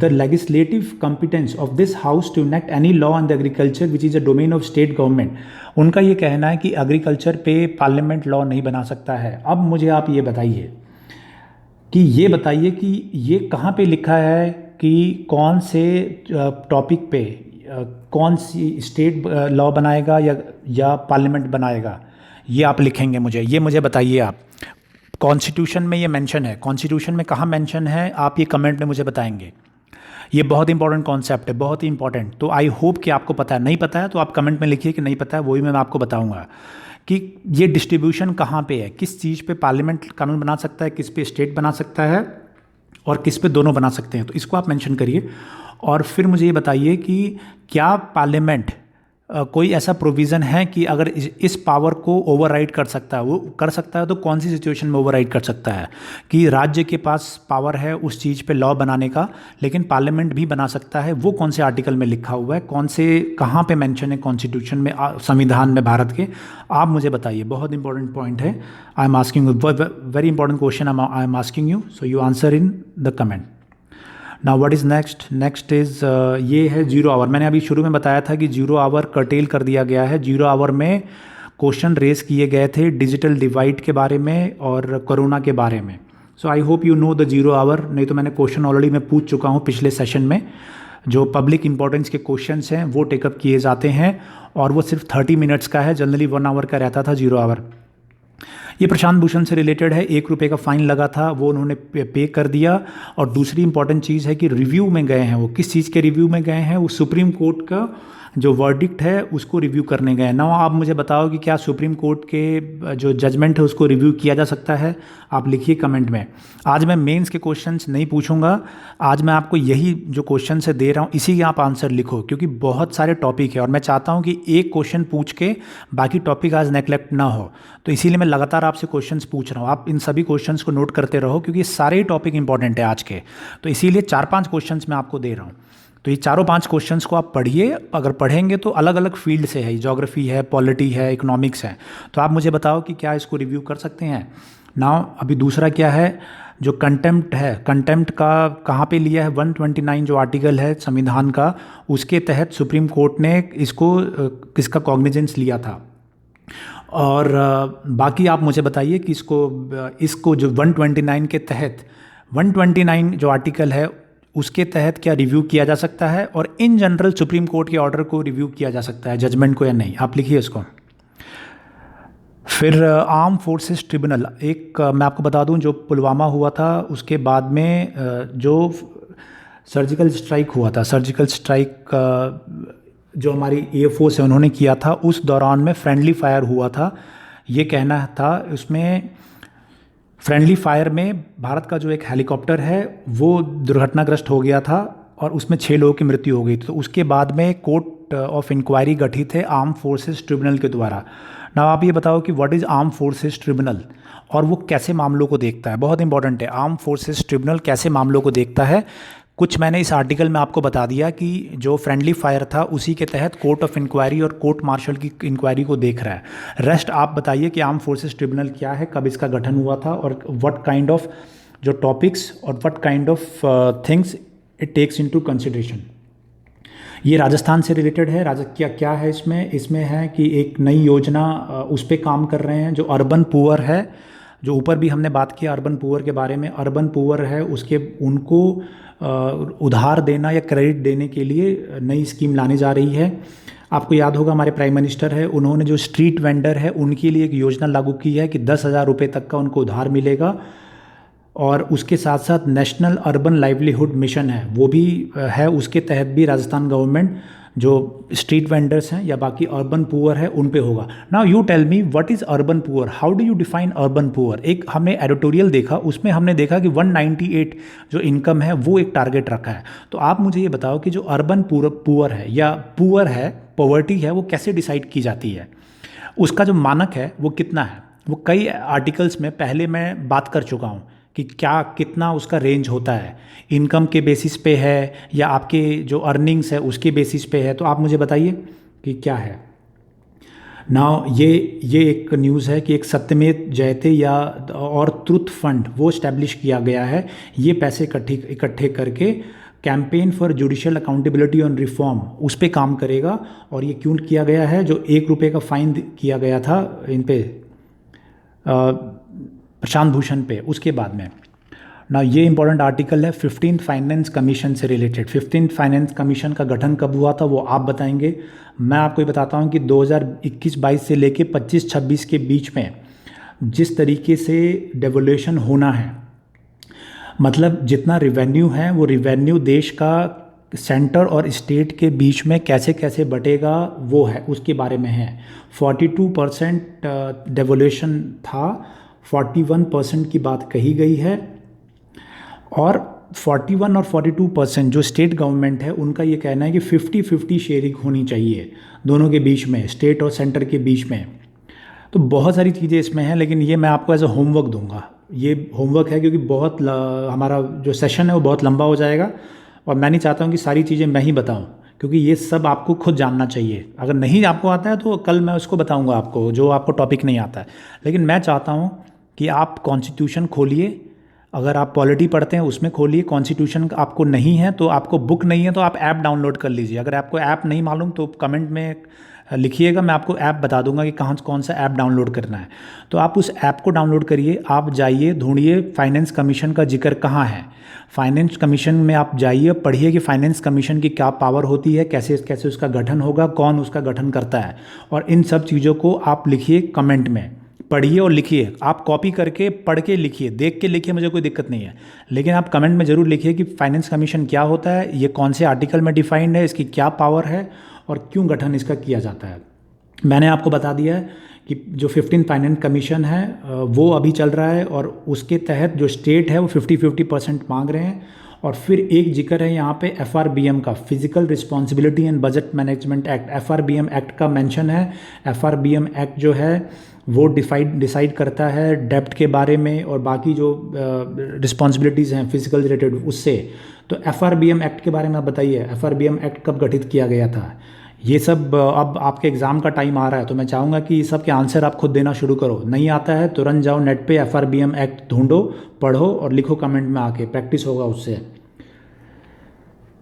the legislative competence of this house to enact any law on the agriculture which is a domain of state government। उनका ये कहना है कि एग्रीकल्चर पे पार्लियामेंट लॉ नहीं बना सकता है। अब मुझे आप ये बताइए कि ये कहाँ पे लिखा है कि कौन से टॉपिक पे कौन सी स्टेट लॉ बनाएगा या पार्लियामेंट बनाएगा। ये आप लिखेंगे मुझे बताइए आप। कॉन्स्टिट्यूशन में ये मेंशन है, कॉन्स्टिट्यूशन में कहाँ मेंशन है आप ये कमेंट में मुझे बताएंगे। ये बहुत इंपॉर्टेंट कॉन्सेप्ट है, बहुत ही इंपॉर्टेंट। तो आई होप कि आपको पता है। नहीं पता है तो आप कमेंट में लिखिए कि नहीं पता है, वही मैं आपको बताऊंगा कि ये डिस्ट्रीब्यूशन कहाँ पे है, किस चीज़ पे पार्लियामेंट कानून बना सकता है, किस पे स्टेट बना सकता है, और किस पे दोनों बना सकते हैं। तो इसको आप मेंशन करिए और फिर मुझे ये बताइए कि क्या पार्लियामेंट कोई ऐसा प्रोविज़न है कि अगर इस पावर को ओवरराइड कर सकता है, वो कर सकता है तो कौन सी सिचुएशन में ओवरराइड कर सकता है? कि राज्य के पास पावर है उस चीज़ पे लॉ बनाने का, लेकिन पार्लियामेंट भी बना सकता है, वो कौन से आर्टिकल में लिखा हुआ है, कौन से कहाँ पे मेंशन है कॉन्स्टिट्यूशन में, संविधान में भारत के? आप मुझे बताइए, बहुत इंपॉर्टेंट पॉइंट है। I am asking you very important question, I am asking you, so you answer in the comment. Now what is next? Next is ये है जीरो आवर। मैंने अभी शुरू में बताया था कि जीरो आवर कर्टेल कर दिया गया है। जीरो आवर में क्वेश्चन रेस किए गए थे डिजिटल डिवाइड के बारे में और कोरोना के बारे में। So I hope you know the zero hour, नहीं तो मैंने क्वेश्चन ऑलरेडी मैं पूछ चुका हूँ पिछले सेशन में। जो पब्लिक इंपॉर्टेंस के क्वेश्चंस हैं वो टेकअप किए जाते हैं और वो सिर्फ 30 मिनट्स का है, जनरली 1 आवर का रहता था जीरो आवर। ये प्रशांत भूषण से रिलेटेड है। 1 रुपये का फ़ाइन लगा था, वो उन्होंने पे कर दिया। और दूसरी इंपॉर्टेंट चीज़ है कि रिव्यू में गए हैं। वो किस चीज़ के रिव्यू में गए हैं? वो सुप्रीम कोर्ट का जो वर्डिक्ट है उसको रिव्यू करने गए हैं। ना आप मुझे बताओ कि क्या सुप्रीम कोर्ट के जो जजमेंट है उसको रिव्यू किया जा सकता है? आप लिखिए कमेंट में। आज मैं मेंस के क्वेश्चंस नहीं पूछूंगा, आज मैं आपको यही जो क्वेश्चन से दे रहा हूँ इसी के आप आंसर लिखो, क्योंकि बहुत सारे टॉपिक है और मैं चाहता हूँ कि एक क्वेश्चन पूछ के बाकी टॉपिक आज नेगलेक्ट ना हो। तो इसीलिए मैं लगातार आपसे क्वेश्चंस पूछ रहा हूँ। आप इन सभी क्वेश्चंस को नोट करते रहो, क्योंकि सारे टॉपिक इंपॉर्टेंट है आज के। तो इसीलिए 4-5 क्वेश्चंस मैं आपको दे रहा हूँ। तो ये चारों 5 क्वेश्चंस को आप पढ़िए। अगर पढ़ेंगे तो अलग अलग फील्ड से है, ज्योग्राफी है, पॉलिटी है, इकोनॉमिक्स है। तो आप मुझे बताओ कि क्या इसको रिव्यू कर सकते हैं। नाउ अभी दूसरा क्या है, जो कंटेम्प्ट है, कंटेम्प्ट का कहाँ पे लिया है? 129 जो आर्टिकल है संविधान का, उसके तहत सुप्रीम कोर्ट ने इसको किसका कॉग्निजेंस लिया था। और बाकी आप मुझे बताइए कि इसको जो 129 के तहत, 129 जो आर्टिकल है उसके तहत क्या रिव्यू किया जा सकता है, और इन जनरल सुप्रीम कोर्ट के ऑर्डर को रिव्यू किया जा सकता है, जजमेंट को, या नहीं? आप लिखिए इसको। फिर आर्म फोर्सेस ट्रिब्यूनल, एक मैं आपको बता दूं, जो पुलवामा हुआ था उसके बाद में जो सर्जिकल स्ट्राइक हुआ था, सर्जिकल स्ट्राइक जो हमारी एयरफोर्स है उन्होंने किया था, उस दौरान में फ्रेंडली फायर हुआ था। ये कहना था उसमें, फ्रेंडली फायर में भारत का जो एक हेलीकॉप्टर है वो दुर्घटनाग्रस्त हो गया था और उसमें 6 लोगों की मृत्यु हो गई। तो उसके बाद में कोर्ट ऑफ इंक्वायरी गठित है आर्म फोर्सेस ट्रिब्यूनल के द्वारा। ना आप ये बताओ कि what is arm forces tribunal और वो कैसे मामलों को देखता है? बहुत इंपॉर्टेंट है, आर्म फोर्सेस ट्रिब्यूनल कैसे मामलों को देखता है। कुछ मैंने इस आर्टिकल में आपको बता दिया कि जो फ्रेंडली फायर था उसी के तहत कोर्ट ऑफ इंक्वायरी और कोर्ट मार्शल की इंक्वायरी को देख रहा है। रेस्ट आप बताइए कि आर्म फोर्सेस ट्रिब्यूनल क्या है, कब इसका गठन हुआ था, और व्हाट काइंड ऑफ जो टॉपिक्स और what kind of things it takes into consideration. ये राजस्थान से रिलेटेड है। क्या क्या है इसमें है कि एक नई योजना उस पर काम कर रहे हैं, जो अर्बन पुअर है, जो ऊपर भी हमने बात किया अर्बन पुअर के बारे में। अर्बन पुअर है उसके उनको उधार देना या क्रेडिट देने के लिए नई स्कीम लाने जा रही है। आपको याद होगा हमारे प्राइम मिनिस्टर है, उन्होंने जो स्ट्रीट वेंडर है उनके लिए एक योजना लागू की है कि 10,000 रुपये तक का उनको उधार मिलेगा। और उसके साथ साथ नेशनल अर्बन लाइवलीहुड मिशन है, वो भी है, उसके तहत भी राजस्थान गवर्नमेंट जो स्ट्रीट वेंडर्स हैं या बाकी अर्बन पुअर है उन पे होगा। Now you tell me what is urban poor, how do you define urban poor. एक हमने एडिटोरियल देखा, उसमें हमने देखा कि 198 जो इनकम है वो एक टारगेट रखा है। तो आप मुझे ये बताओ कि जो अर्बन पुअर है या पुअर है, पॉवर्टी है, वो कैसे डिसाइड की जाती है, उसका जो मानक है वो कितना है। वो कई आर्टिकल्स में पहले मैं बात कर चुका हूँ कि क्या कितना उसका रेंज होता है, इनकम के बेसिस पे है या आपके जो अर्निंग्स है उसके बेसिस पे है। तो आप मुझे बताइए कि क्या है। नाउ ये एक न्यूज़ है कि एक सत्यमेव जयते या और ट्रुथ फंड वो इस्टेब्लिश किया गया है। ये पैसे इकट्ठे करके campaign for judicial accountability on reform उस पर काम करेगा। और ये क्यों किया गया है? जो 1 रुपये का फ़ाइन किया गया था इन पे प्रशांत भूषण पे, उसके बाद में। ना ये इंपॉर्टेंट आर्टिकल है 15th फाइनेंस कमीशन से रिलेटेड। 15th फाइनेंस कमीशन का गठन कब हुआ था वो आप बताएंगे। मैं आपको ये बताता हूँ कि 2021-22 से लेके 25-26 के बीच में जिस तरीके से डेवोल्यूशन होना है, मतलब जितना रिवेन्यू है वो रिवेन्यू देश का सेंटर और स्टेट के बीच में कैसे कैसे बटेगा वो है, उसके बारे में है। 42% डेवोल्यूशन था, 41% की बात कही गई है। और 41 और 42% जो स्टेट गवर्नमेंट है उनका ये कहना है कि 50-50 शेयरिंग होनी चाहिए दोनों के बीच में, स्टेट और सेंटर के बीच में। तो बहुत सारी चीज़ें इसमें हैं, लेकिन ये मैं आपको एज अ होमवर्क दूंगा। ये होमवर्क है क्योंकि हमारा जो सेशन है वो बहुत लंबा हो जाएगा और मैं नहीं चाहता हूँ कि सारी चीज़ें मैं ही बताऊँ, क्योंकि ये सब आपको खुद जानना चाहिए। अगर नहीं आपको आता है तो कल मैं उसको बताऊँगा आपको, जो आपको टॉपिक नहीं आता है। लेकिन मैं चाहता हूँ कि आप कॉन्स्टिट्यूशन खोलिए, अगर आप पॉलिटी पढ़ते हैं उसमें खोलिए। कॉन्स्टिट्यूशन आपको नहीं है तो, आपको बुक नहीं है तो आप ऐप डाउनलोड कर लीजिए। अगर आपको ऐप नहीं मालूम तो कमेंट में लिखिएगा, मैं आपको ऐप बता दूंगा कि कहाँ कौन सा ऐप डाउनलोड करना है। तो आप उस ऐप को डाउनलोड करिए, आप जाइए ढूंढिए फाइनेंस कमीशन का जिक्र कहाँ है। फाइनेंस कमीशन में आप जाइए, पढ़िए कि फाइनेंस कमीशन की क्या पावर होती है, कैसे कैसे उसका गठन होगा, कौन उसका गठन करता है, और इन सब चीज़ों को आप लिखिए कमेंट में। पढ़िए और लिखिए, आप कॉपी करके पढ़ के लिखिए, देख के लिखिए, मुझे कोई दिक्कत नहीं है, लेकिन आप कमेंट में ज़रूर लिखिए कि फाइनेंस कमीशन क्या होता है, ये कौन से आर्टिकल में डिफाइंड है, इसकी क्या पावर है और क्यों गठन इसका किया जाता है। मैंने आपको बता दिया है कि जो 15 फाइनेंस कमीशन है वो अभी चल रहा है और उसके तहत जो स्टेट है वो 50-50% मांग रहे हैं। और फिर एक जिक्र है यहाँ पे FRBM का, physical responsibility and budget management act, FRBM act का मेंशन है। FRBM एक्ट जो है वो डिसाइड करता है डेब्ट के बारे में और बाकी जो रिस्पॉन्सिबिलिटीज़ हैं फिजिकल रिलेटेड उससे। तो FRBM एक्ट के बारे में आप बताइए, FRBM एक्ट कब गठित किया गया था, ये सब। अब आपके एग्ज़ाम का टाइम आ रहा है तो मैं चाहूँगा कि सब के आंसर आप खुद देना शुरू करो। नहीं आता है तुरंत जाओ नेट पे FRBM एक्ट ढूंढो, पढ़ो और लिखो कमेंट में आके, प्रैक्टिस होगा उससे।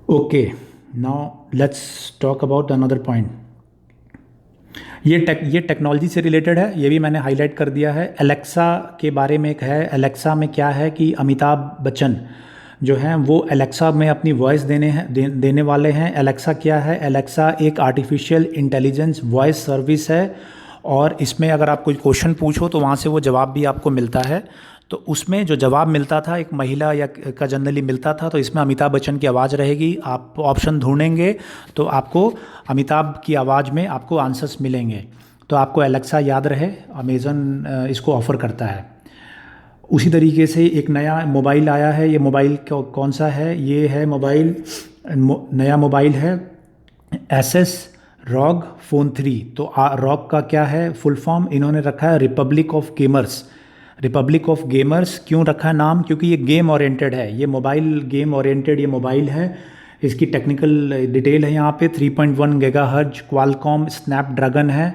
Okay, now let's talk about another point. ये टेक्नोलॉजी से रिलेटेड है, ये भी मैंने हाईलाइट कर दिया है। एलेक्सा के बारे में एक है। एलेक्सा में क्या है कि अमिताभ बच्चन जो हैं वो एलेक्सा में अपनी वॉइस देने वाले हैं। एलेक्सा क्या है? एलेक्सा एक आर्टिफिशियल इंटेलिजेंस वॉइस सर्विस है और इसमें अगर आप कोई क्वेश्चन पूछो तो वहाँ से वो जवाब भी आपको मिलता है। तो उसमें जो जवाब मिलता था एक महिला या का जनरली मिलता था, तो इसमें अमिताभ बच्चन की आवाज़ रहेगी। आप ऑप्शन ढूंढेंगे तो आपको अमिताभ की आवाज़ में आपको आंसर्स मिलेंगे। तो आपको एलेक्सा याद रहे, अमेज़न इसको ऑफ़र करता है। उसी तरीके से एक नया मोबाइल आया है। ये मोबाइल कौन सा है? ये है मोबाइल, नया मोबाइल है Asus ROG Phone 3। तो ROG का क्या है फुल फॉर्म? इन्होंने रखा है Republic of gamers. Republic of gamers क्यों रखा है नाम? क्योंकि ये गेम ओरिएंटेड है, ये मोबाइल गेम ओरिएंटेड ये मोबाइल है। इसकी टेक्निकल डिटेल है यहाँ पे। 3.1 गीगाहर्ट्ज क्वालकॉम स्नैपड्रैगन है।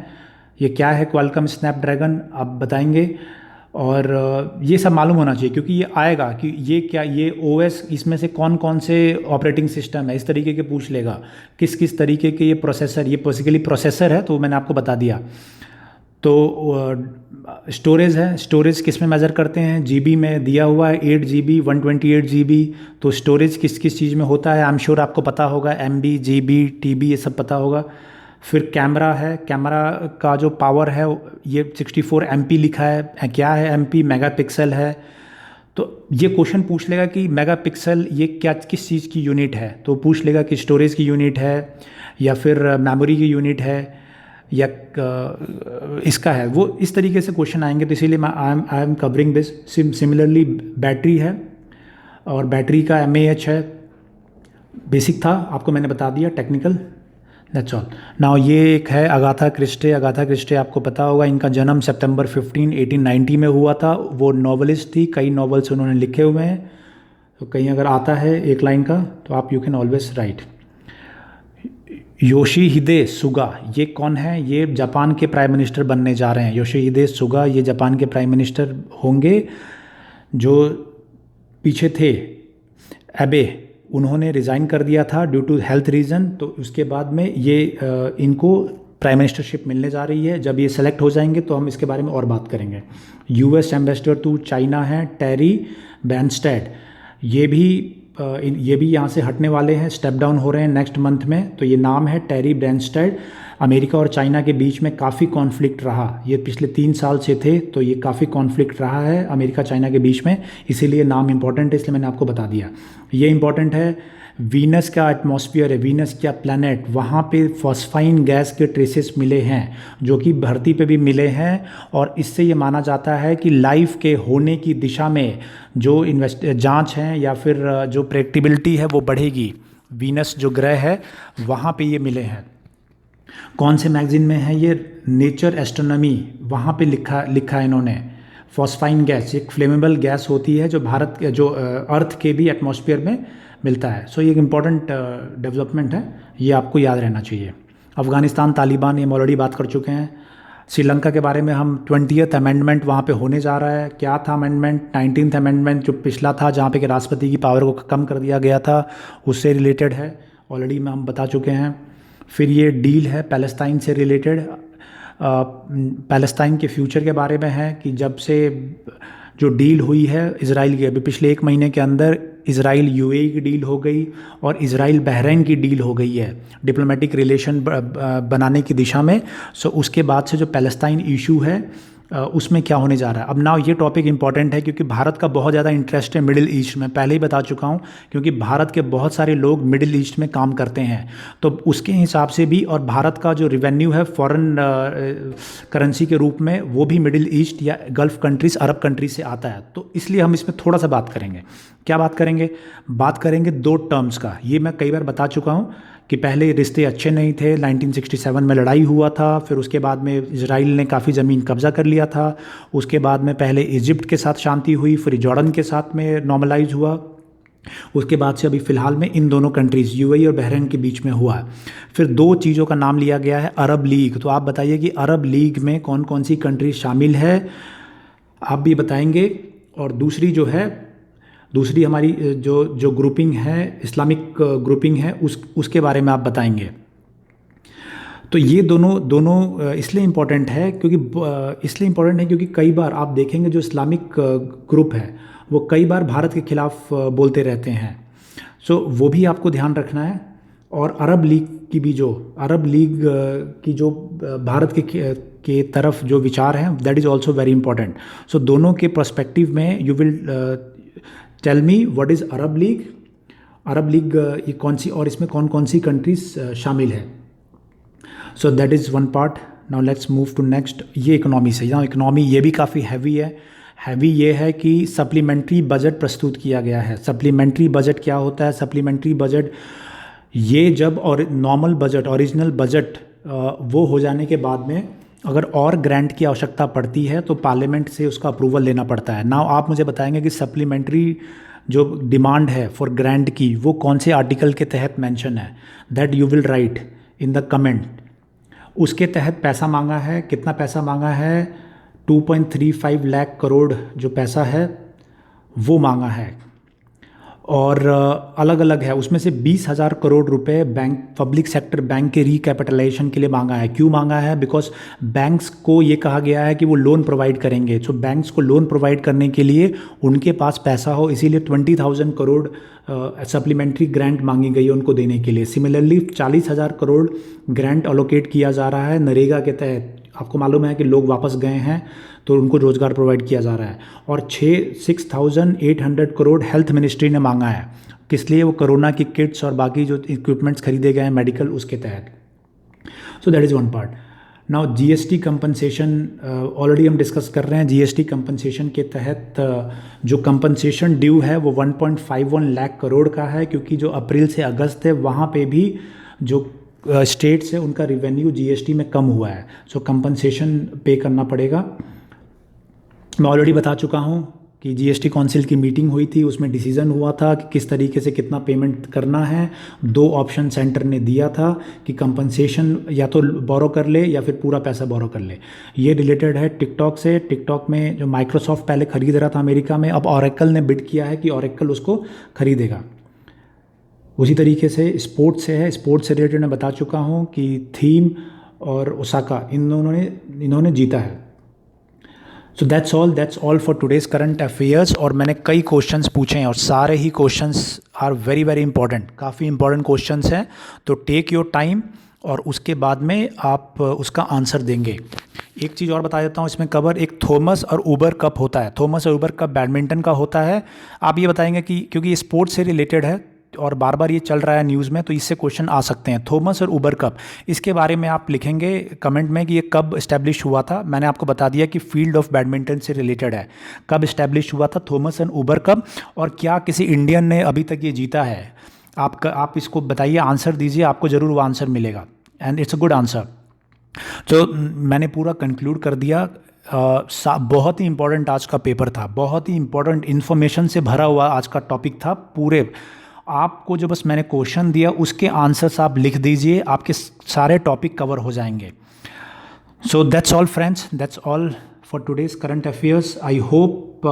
ये क्या है क्वालकॉम स्नैपड्रैगन आप बताएंगे, और ये सब मालूम होना चाहिए क्योंकि ये आएगा कि ये क्या, ये OS इसमें से कौन कौन से ऑपरेटिंग सिस्टम है, इस तरीके के पूछ लेगा। किस किस तरीके के ये प्रोसेसर, ये बेसिकली प्रोसेसर है, तो मैंने आपको बता दिया। तो स्टोरेज है, स्टोरेज किस में मेज़र करते हैं? GB में दिया हुआ है 8 GB 128 GB। तो स्टोरेज किस किस चीज़ में होता है? आई एम श्योर आपको पता होगा, MB GB TB ये सब पता होगा। फिर कैमरा है, कैमरा का जो पावर है ये 64 MP लिखा है। क्या है MP? मेगापिक्सल है। तो ये क्वेश्चन पूछ लेगा कि मेगापिक्सल ये क्या, किस चीज़ की यूनिट है? तो पूछ लेगा कि स्टोरेज की यूनिट है या फिर मेमोरी की यूनिट है या इसका है। वो इस तरीके से क्वेश्चन आएंगे, तो इसीलिए मैं I am covering this. Similarly battery है और बैटरी का mAh है। बेसिक था, आपको मैंने बता दिया, टेक्निकल। That's all. नाउ ये एक है अगाथा क्रिस्टे। अगाथा क्रिस्टे आपको पता होगा, इनका जन्म सितंबर 15 1890 में हुआ था। वो नॉवलिस्ट थी, कई नॉवेल्स उन्होंने लिखे हुए हैं। तो कहीं अगर आता है एक लाइन का तो आप you can always right. Yoshihide Suga ये कौन है? ये जापान के प्राइम मिनिस्टर बनने जा रहे हैं। योशिहिदे सुगा ये जापान के प्राइम मिनिस्टर होंगे। जो पीछे थे एबे, उन्होंने रिज़ाइन कर दिया था ड्यू टू हेल्थ रीज़न। तो उसके बाद में ये इनको प्राइम मिनिस्टरशिप मिलने जा रही है। जब ये सेलेक्ट हो जाएंगे तो हम इसके बारे में और बात करेंगे। US एम्बेसडर टू चाइना है टेरी ब्रैनस्टेड। ये भी यहाँ से हटने वाले हैं, स्टेप डाउन हो रहे हैं नेक्स्ट मंथ में। तो ये नाम है टेरी ब्रैनस्टेड। अमेरिका और चाइना के बीच में काफ़ी कॉन्फ्लिक्ट रहा, ये पिछले 3 साल से थे। तो ये काफ़ी कॉन्फ्लिक्ट रहा है अमेरिका चाइना के बीच में, इसीलिए नाम इंपॉर्टेंट है, इसलिए मैंने आपको बता दिया। ये इंपॉर्टेंट है वीनस का एटमॉस्फेयर है, वीनस का प्लैनेट, वहाँ पे फॉस्फाइन गैस के ट्रेसेस मिले हैं जो कि धरती पे भी मिले हैं। और इससे ये माना जाता है कि लाइफ के होने की दिशा में जो जांच है या फिर जो प्रेडिक्टेबिलिटी है वो बढ़ेगी। वीनस जो ग्रह है वहाँ पे ये मिले हैं। कौन से मैगजीन में है ये? नेचर एस्ट्रोनॉमी, वहाँ पे लिखा है इन्होंने। फॉस्फाइन गैस एक फ्लेमेबल गैस होती है जो अर्थ के भी एटमॉस्फेयर में मिलता है। सो ये एक इम्पॉर्टेंट डेवलपमेंट है, ये आपको याद रहना चाहिए। अफ़गानिस्तान, तालिबान, ये हम ऑलरेडी बात कर चुके हैं। श्रीलंका के बारे में हम 20th अमेंडमेंट वहाँ पे होने जा रहा है। क्या था अमेंडमेंट? 19th अमेंडमेंट जो पिछला था, जहाँ पे कि राष्ट्रपति की पावर को कम कर दिया गया था, उससे रिलेटेड है, ऑलरेडी हम बता चुके हैं। फिर ये डील है पैलेस्टाइन से रिलेटेड, पैलेस्टाइन के फ्यूचर के बारे में है कि जब से जो डील हुई है इजराइल की, अभी पिछले 1 महीने के अंदर इजराइल यूएई की डील हो गई और इजराइल बहरीन की डील हो गई है डिप्लोमेटिक रिलेशन बनाने की दिशा में। सो उसके बाद से जो पैलेस्टाइन इशू है उसमें क्या होने जा रहा है। अब नाउ ये टॉपिक इंपॉर्टेंट है क्योंकि भारत का बहुत ज़्यादा इंटरेस्ट है मिडिल ईस्ट में, पहले ही बता चुका हूँ, क्योंकि भारत के बहुत सारे लोग मिडिल ईस्ट में काम करते हैं। तो उसके हिसाब से भी, और भारत का जो रिवेन्यू है फॉरेन करेंसी के रूप में, वो भी मिडिल ईस्ट या गल्फ़ कंट्रीज़, अरब कंट्रीज से आता है। तो इसलिए हम इसमें थोड़ा सा बात करेंगे। क्या बात करेंगे? बात करेंगे 2 टर्म्स का। ये मैं कई बार बता चुका हूँ कि पहले रिश्ते अच्छे नहीं थे, 1967 में लड़ाई हुआ था, फिर उसके बाद में इजराइल ने काफ़ी ज़मीन कब्ज़ा कर लिया था, उसके बाद में पहले इजिप्ट के साथ शांति हुई, फिर जॉर्डन के साथ में नॉर्मलाइज हुआ, उसके बाद से अभी फ़िलहाल में इन दोनों कंट्रीज़ यूएई और बहरीन के बीच में हुआ है। फिर 2 चीज़ों का नाम लिया गया है, अरब लीग। तो आप बताइए कि अरब लीग में कौन कौन सी कंट्रीज शामिल है, आप भी बताएंगे। और दूसरी हमारी जो ग्रुपिंग है, इस्लामिक ग्रुपिंग है, उसके बारे में आप बताएंगे। तो ये दोनों इसलिए इम्पोर्टेंट है क्योंकि कई बार आप देखेंगे जो इस्लामिक ग्रुप है वो कई बार भारत के खिलाफ बोलते रहते हैं। सो वो भी आपको ध्यान रखना है। और अरब लीग की जो भारत के तरफ जो विचार हैं, that is also very important. So दोनों के पर्सपेक्टिव में you will tell me what is Arab League ये कौन सी, और इसमें कौन कौन सी कंट्रीज शामिल है। So that is one part. Now let's move to next. ये इकोनॉमी से, यहाँ इकोनॉमी ये भी काफ़ी हैवी है। हैवी ये है कि सप्लीमेंट्री बजट प्रस्तुत किया गया है। सप्लीमेंट्री बजट क्या होता है? सप्लीमेंट्री बजट ये जब और नॉर्मल बजट, ओरिजिनल बजट वो हो जाने के बाद में अगर और ग्रांट की आवश्यकता पड़ती है तो पार्लियामेंट से उसका अप्रूवल लेना पड़ता है। नाउ आप मुझे बताएंगे कि सप्लीमेंट्री जो डिमांड है फॉर ग्रांट की, वो कौन से आर्टिकल के तहत मेंशन है? That you will write in the comment. उसके तहत पैसा मांगा है, कितना पैसा मांगा है? 2.35 लाख करोड़ जो पैसा है वो मांगा है। और अलग अलग है, उसमें से 20,000 करोड़ रुपए पब्लिक सेक्टर बैंक के रिकैपिटलाइजेशन के लिए मांगा है। क्यों मांगा है? बिकॉज बैंक्स को ये कहा गया है कि वो लोन प्रोवाइड करेंगे। सो बैंक्स को लोन प्रोवाइड करने के लिए उनके पास पैसा हो, इसीलिए 20,000 करोड़ सप्लीमेंट्री ग्रांट मांगी गई है उनको देने के लिए। सिमिलरली 40,000 करोड़ ग्रांट अलोकेट किया जा रहा है नरेगा के तहत। आपको मालूम है कि लोग वापस गए हैं तो उनको रोज़गार प्रोवाइड किया जा रहा है। और 6,800 करोड़ हेल्थ मिनिस्ट्री ने मांगा है। किस लिए? वो कोरोना की किट्स और बाकी जो इक्विपमेंट्स खरीदे गए हैं मेडिकल, उसके तहत। सो that is one part. Now GST compensation already हम डिस्कस कर रहे हैं। जीएसटी कंपनसेशन के तहत जो कंपनसेशन ड्यू है वो 1.51 लाख करोड़ का है, क्योंकि जो अप्रैल से अगस्त है वहाँ पे भी जो स्टेट्स है उनका रिवेन्यू जीएसटी में कम हुआ है। सो कंपनसेशन पे करना पड़ेगा। मैं ऑलरेडी बता चुका हूँ कि जीएसटी काउंसिल की मीटिंग हुई थी, उसमें डिसीजन हुआ था कि किस तरीके से कितना पेमेंट करना है। 2 ऑप्शन सेंटर ने दिया था कि कंपनसेशन या तो बोरो कर ले या फिर पूरा पैसा बोरो कर ले। ये रिलेटेड है टिकटॉक से। टिकटॉक में जो माइक्रोसॉफ्ट पहले खरीद रहा था अमेरिका में, अब ओरेकल ने बिड किया है कि ओरेकल उसको खरीदेगा। उसी तरीके से स्पोर्ट्स से है। स्पोर्ट्स से रिलेटेड मैं बता चुका हूँ कि थीम और ओसाका इन्होंने जीता है। So that's all for today's current affairs. और मैंने कई क्वेश्चंस पूछे हैं और सारे ही questions are very very important, काफ़ी इंपॉर्टेंट क्वेश्चंस हैं। तो टेक योर टाइम और उसके बाद में आप उसका आंसर देंगे। एक चीज़ और बता देता हूँ इसमें कवर, एक थॉमस और ऊबर कप होता है। थॉमस और ऊबर कप बैडमिंटन का होता है। आप ये बताएंगे कि क्योंकि ये स्पोर्ट्स से रिलेटेड है और बार बार ये चल रहा है न्यूज़ में, तो इससे क्वेश्चन आ सकते हैं। थॉमस और उबर कप, इसके बारे में आप लिखेंगे कमेंट में कि ये कब इस्टेब्लिश हुआ था। मैंने आपको बता दिया कि फील्ड ऑफ बैडमिंटन से रिलेटेड है। कब इस्टेब्लिश हुआ था थॉमस एंड उबर कप, और क्या किसी इंडियन ने अभी तक ये जीता है? आप इसको बताइए, आंसर दीजिए, आपको ज़रूर वो आंसर मिलेगा, and it's a good answer. तो मैंने पूरा कंक्लूड कर दिया। बहुत ही इंपॉर्टेंट आज का पेपर था, बहुत ही इंपॉर्टेंट इन्फॉर्मेशन से भरा हुआ आज का टॉपिक था। पूरे आपको जो बस मैंने क्वेश्चन दिया उसके आंसर्स आप लिख दीजिए, आपके सारे टॉपिक कवर हो जाएंगे। So that's all friends, that's all for today's current affairs. I hope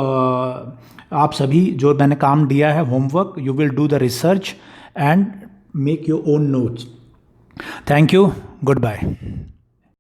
आप सभी जो मैंने काम दिया है homework, you will do the research and make your own notes. Thank you, good bye.